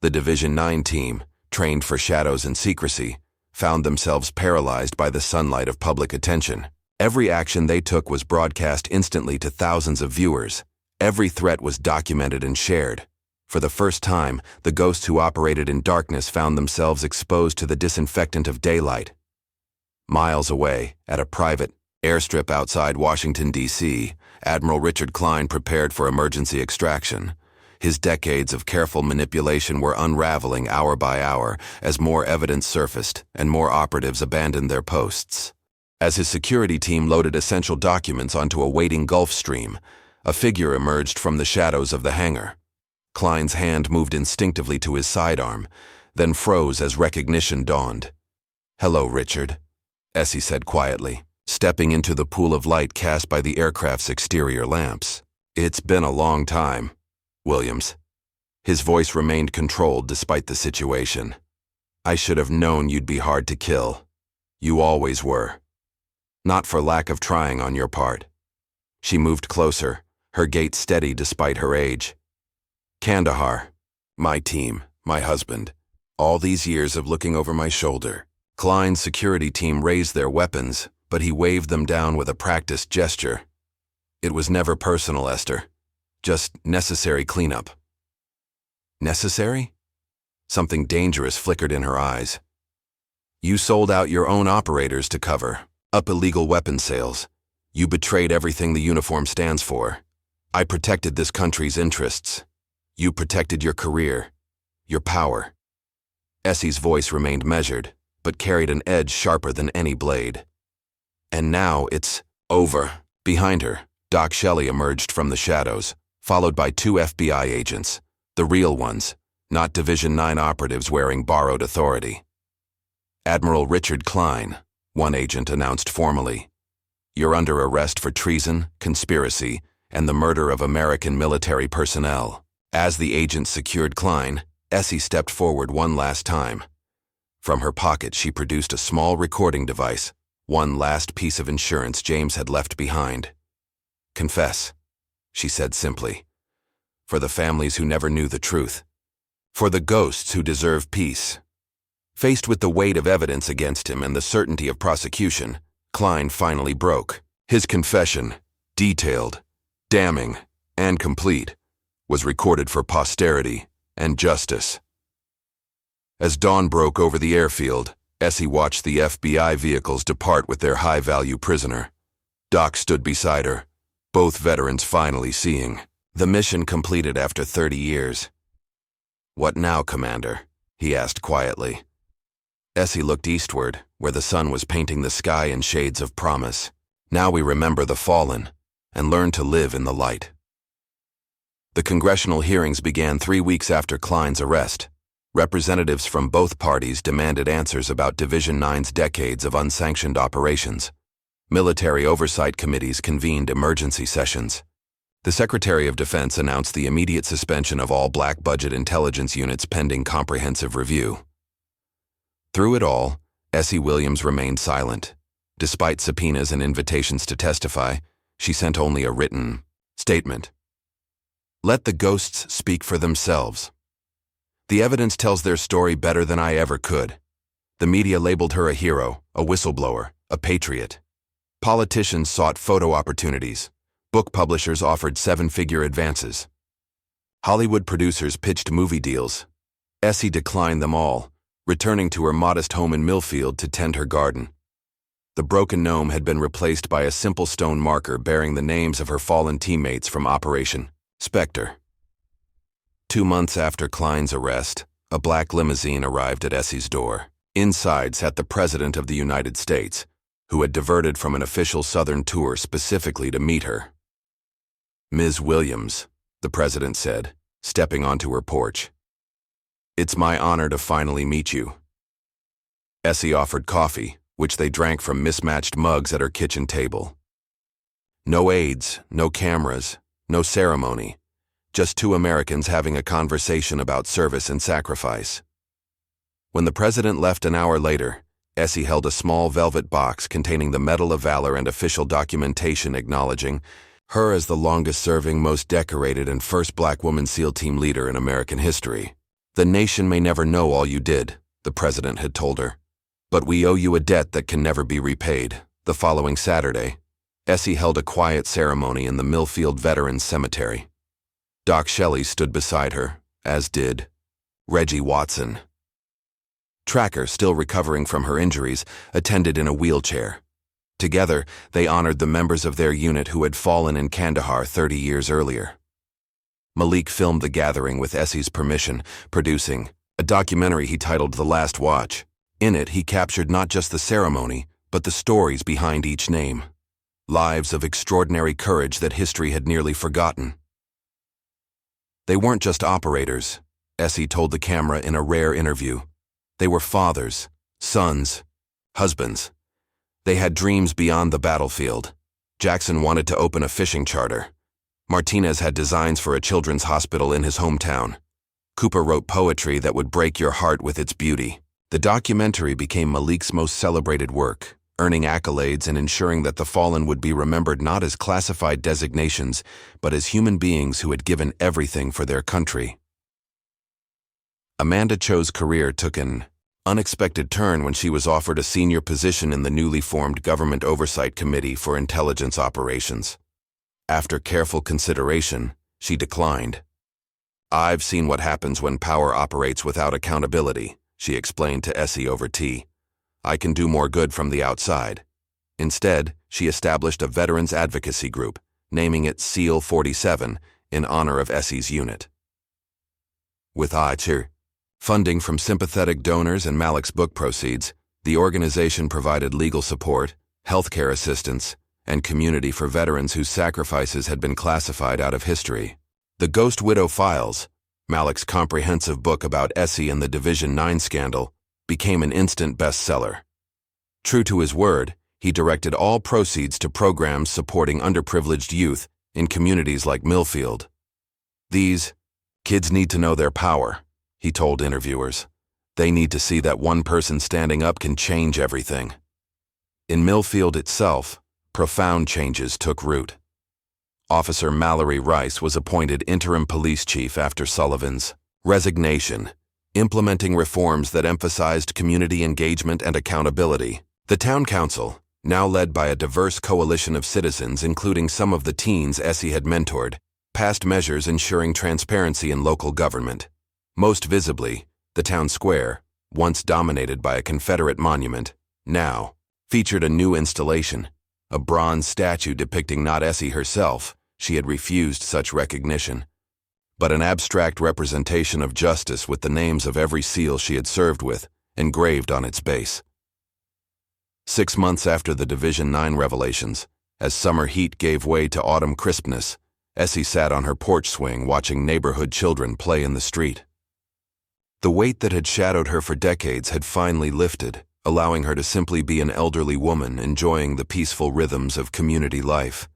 S1: The Division 9 team, trained for shadows and secrecy, found themselves paralyzed by the sunlight of public attention. Every action they took was broadcast instantly to thousands of viewers. Every threat was documented and shared. For the first time, the ghosts who operated in darkness found themselves exposed to the disinfectant of daylight. Miles away, at a private airstrip outside Washington, D.C., Admiral Richard Klein prepared for emergency extraction. His decades of careful manipulation were unraveling hour by hour as more evidence surfaced and more operatives abandoned their posts. As his security team loaded essential documents onto a waiting Gulf Stream, a figure emerged from the shadows of the hangar. Klein's hand moved instinctively to his sidearm, then froze as recognition dawned. "Hello, Richard," Essie said quietly, stepping into the pool of light cast by the aircraft's exterior lamps. "It's been a long time, Williams." His voice remained controlled despite the situation. "I should have known you'd be hard to kill. You always were. Not for lack of trying on your part." She moved closer, her gait steady despite her age. "Kandahar, my team, my husband. All these years of looking over my shoulder." Klein's security team raised their weapons, but he waved them down with a practiced gesture. It was never personal, Esther. Just necessary cleanup. Necessary? Something dangerous flickered in her eyes. You sold out your own operators to cover up illegal weapon sales. You betrayed everything the uniform stands for. I protected this country's interests. You protected your career, your power. Essie's voice remained measured, but carried an edge sharper than any blade. And now it's over. Behind her, Doc Shelley emerged from the shadows, followed by 2 FBI agents, the real ones, not Division 9 operatives wearing borrowed authority. Admiral Richard Klein, one agent announced formally. You're under arrest for treason, conspiracy, and the murder of American military personnel. As the agent secured Klein, Essie stepped forward one last time. From her pocket, she produced a small recording device, one last piece of insurance James had left behind. Confess, she said simply. For the families who never knew the truth. For the ghosts who deserve peace. Faced with the weight of evidence against him and the certainty of prosecution, Klein finally broke. His confession, detailed, damning, and complete, was recorded for posterity and justice. As dawn broke over the airfield, Essie watched the FBI vehicles depart with their high-value prisoner. Doc stood beside her, both veterans finally seeing. The mission completed after 30 years. What now, Commander? He asked quietly. Essie looked eastward, where the sun was painting the sky in shades of promise. Now we remember the fallen, and learn to live in the light. The congressional hearings began 3 weeks after Klein's arrest. Representatives from both parties demanded answers about Division 9's decades of unsanctioned operations. Military oversight committees convened emergency sessions. The Secretary of Defense announced the immediate suspension of all black budget intelligence units pending comprehensive review. Through it all, Essie Williams remained silent. Despite subpoenas and invitations to testify, she sent only a written statement. Let the ghosts speak for themselves. The evidence tells their story better than I ever could. The media labeled her a hero, a whistleblower, a patriot. Politicians sought photo opportunities. Book publishers offered 7-figure advances. Hollywood producers pitched movie deals. Essie declined them all, returning to her modest home in Millfield to tend her garden. The broken gnome had been replaced by a simple stone marker bearing the names of her fallen teammates from Operation Spectre. 2 months after Klein's arrest, a black limousine arrived at Essie's door. Inside sat the President of the United States, who had diverted from an official Southern tour specifically to meet her. Ms. Williams, the President said, stepping onto her porch. It's my honor to finally meet you. Essie offered coffee, which they drank from mismatched mugs at her kitchen table. No aides, no cameras, no ceremony, just 2 Americans having a conversation about service and sacrifice. When the President left an hour later, Essie held a small velvet box containing the Medal of Valor and official documentation acknowledging her as the longest-serving, most decorated, and first black woman SEAL team leader in American history. The nation may never know all you did, the President had told her, but we owe you a debt that can never be repaid. The following Saturday, Essie held a quiet ceremony in the Millfield Veterans Cemetery. Doc Shelley stood beside her, as did Reggie Watson. Tracker, still recovering from her injuries, attended in a wheelchair. Together, they honored the members of their unit who had fallen in Kandahar 30 years earlier. Malik filmed the gathering with Essie's permission, producing a documentary he titled The Last Watch. In it, he captured not just the ceremony, but the stories behind each name. Lives of extraordinary courage that history had nearly forgotten. They weren't just operators, Essie told the camera in a rare interview. They were fathers, sons, husbands. They had dreams beyond the battlefield. Jackson wanted to open a fishing charter. Martinez had designs for a children's hospital in his hometown. Cooper wrote poetry that would break your heart with its beauty. The documentary became Malik's most celebrated work, earning accolades and ensuring that the fallen would be remembered not as classified designations, but as human beings who had given everything for their country. Amanda Cho's career took an unexpected turn when she was offered a senior position in the newly formed Government Oversight Committee for Intelligence Operations. After careful consideration, she declined. "I've seen what happens when power operates without accountability," she explained to Essie over tea. "I can do more good from the outside." Instead, she established a veterans advocacy group, naming it SEAL 47 in honor of Essie's unit. With funding from sympathetic donors and Malik's book proceeds, the organization provided legal support, healthcare assistance, and community for veterans whose sacrifices had been classified out of history. The Ghost Widow Files, Malik's comprehensive book about Essie and the Division 9 scandal, became an instant bestseller. True to his word, he directed all proceeds to programs supporting underprivileged youth in communities like Millfield. "These kids need to know their power," he told interviewers. "They need to see that one person standing up can change everything." In Millfield itself, profound changes took root. Officer Mallory Rice was appointed interim police chief after Sullivan's resignation, implementing reforms that emphasized community engagement and accountability. The town council, now led by a diverse coalition of citizens including some of the teens Essie had mentored, passed measures ensuring transparency in local government. Most visibly, the town square, once dominated by a Confederate monument, now featured a new installation, a bronze statue depicting not Essie herself, she had refused such recognition, but an abstract representation of justice with the names of every SEAL she had served with, engraved on its base. 6 months after the Division 9 revelations, as summer heat gave way to autumn crispness, Essie sat on her porch swing watching neighborhood children play in the street. The weight that had shadowed her for decades had finally lifted, allowing her to simply be an elderly woman enjoying the peaceful rhythms of community life.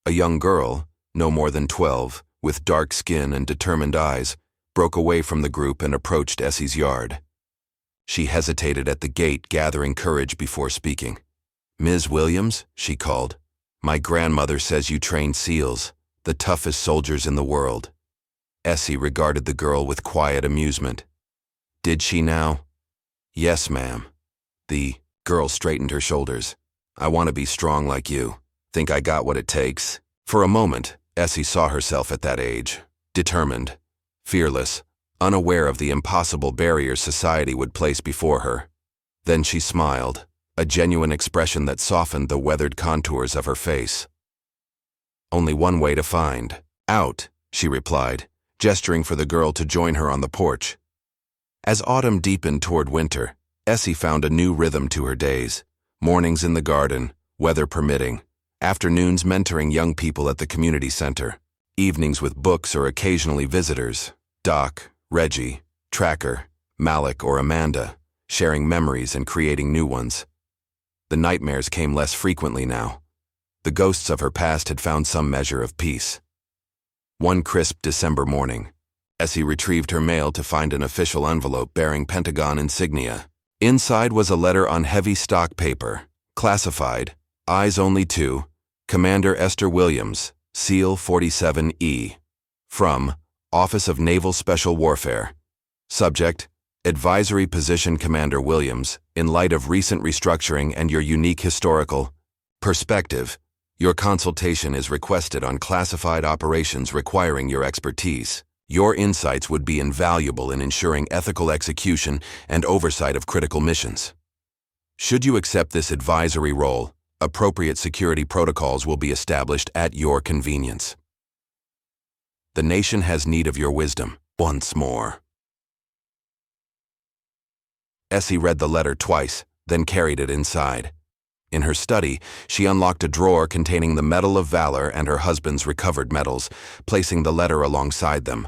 S1: A young girl, no more than 12, with dark skin and determined eyes, broke away from the group and approached Essie's yard. She hesitated at the gate, gathering courage before speaking. "Ms. Williams," she called, "my grandmother says you train SEALs, the toughest soldiers in the world." Essie regarded the girl with quiet amusement. "Did she now?" "Yes, ma'am." The girl straightened her shoulders. "I want to be strong like you. Think I got what it takes?" For a moment, Essie saw herself at that age, determined, fearless, unaware of the impossible barriers society would place before her. Then she smiled, a genuine expression that softened the weathered contours of her face. "Only one way to find out," she replied, gesturing for the girl to join her on the porch. As autumn deepened toward winter, Essie found a new rhythm to her days. Mornings in the garden, weather permitting. Afternoons mentoring young people at the community center. Evenings with books or occasionally visitors. Doc, Reggie, Tracker, Malik, or Amanda, sharing memories and creating new ones. The nightmares came less frequently now. The ghosts of her past had found some measure of peace. One crisp December morning, Essie retrieved her mail to find an official envelope bearing Pentagon insignia. Inside was a letter on heavy stock paper, classified, Eyes Only 2, Commander Esther Williams, SEAL 47E. From Office of Naval Special Warfare. Subject, Advisory Position Commander Williams, in light of recent restructuring and your unique historical perspective, your consultation is requested on classified operations requiring your expertise. Your insights would be invaluable in ensuring ethical execution and oversight of critical missions. Should you accept this advisory role, appropriate security protocols will be established at your convenience. The nation has need of your wisdom, once more. Essie read the letter twice, then carried it inside. In her study, she unlocked a drawer containing the Medal of Valor and her husband's recovered medals, placing the letter alongside them.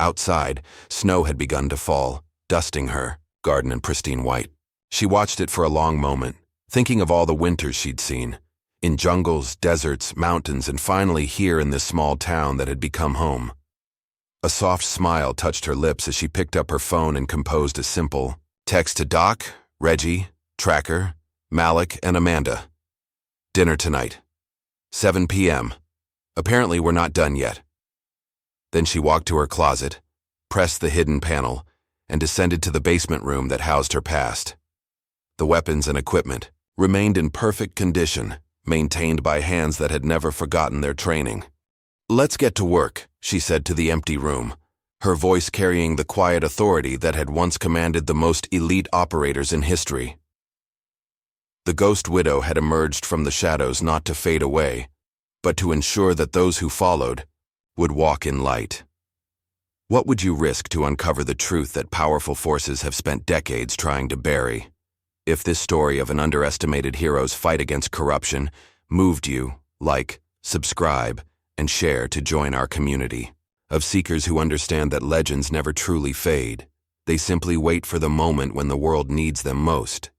S1: Outside, snow had begun to fall, dusting her garden in pristine white. She watched it for a long moment, thinking of all the winters she'd seen, in jungles, deserts, mountains, and finally here in this small town that had become home. A soft smile touched her lips as she picked up her phone and composed a simple text to Doc, Reggie, Tracker, Malik, and Amanda. Dinner tonight. 7 p.m. Apparently we're not done yet. Then she walked to her closet, pressed the hidden panel, and descended to the basement room that housed her past. The weapons and equipment remained in perfect condition, maintained by hands that had never forgotten their training. "Let's get to work," she said to the empty room, her voice carrying the quiet authority that had once commanded the most elite operators in history. The ghost widow had emerged from the shadows not to fade away, but to ensure that those who followed would walk in light. What would you risk to uncover the truth that powerful forces have spent decades trying to bury? If this story of an underestimated hero's fight against corruption moved you, like, subscribe, and share to join our community of seekers who understand that legends never truly fade. They simply wait for the moment when the world needs them most.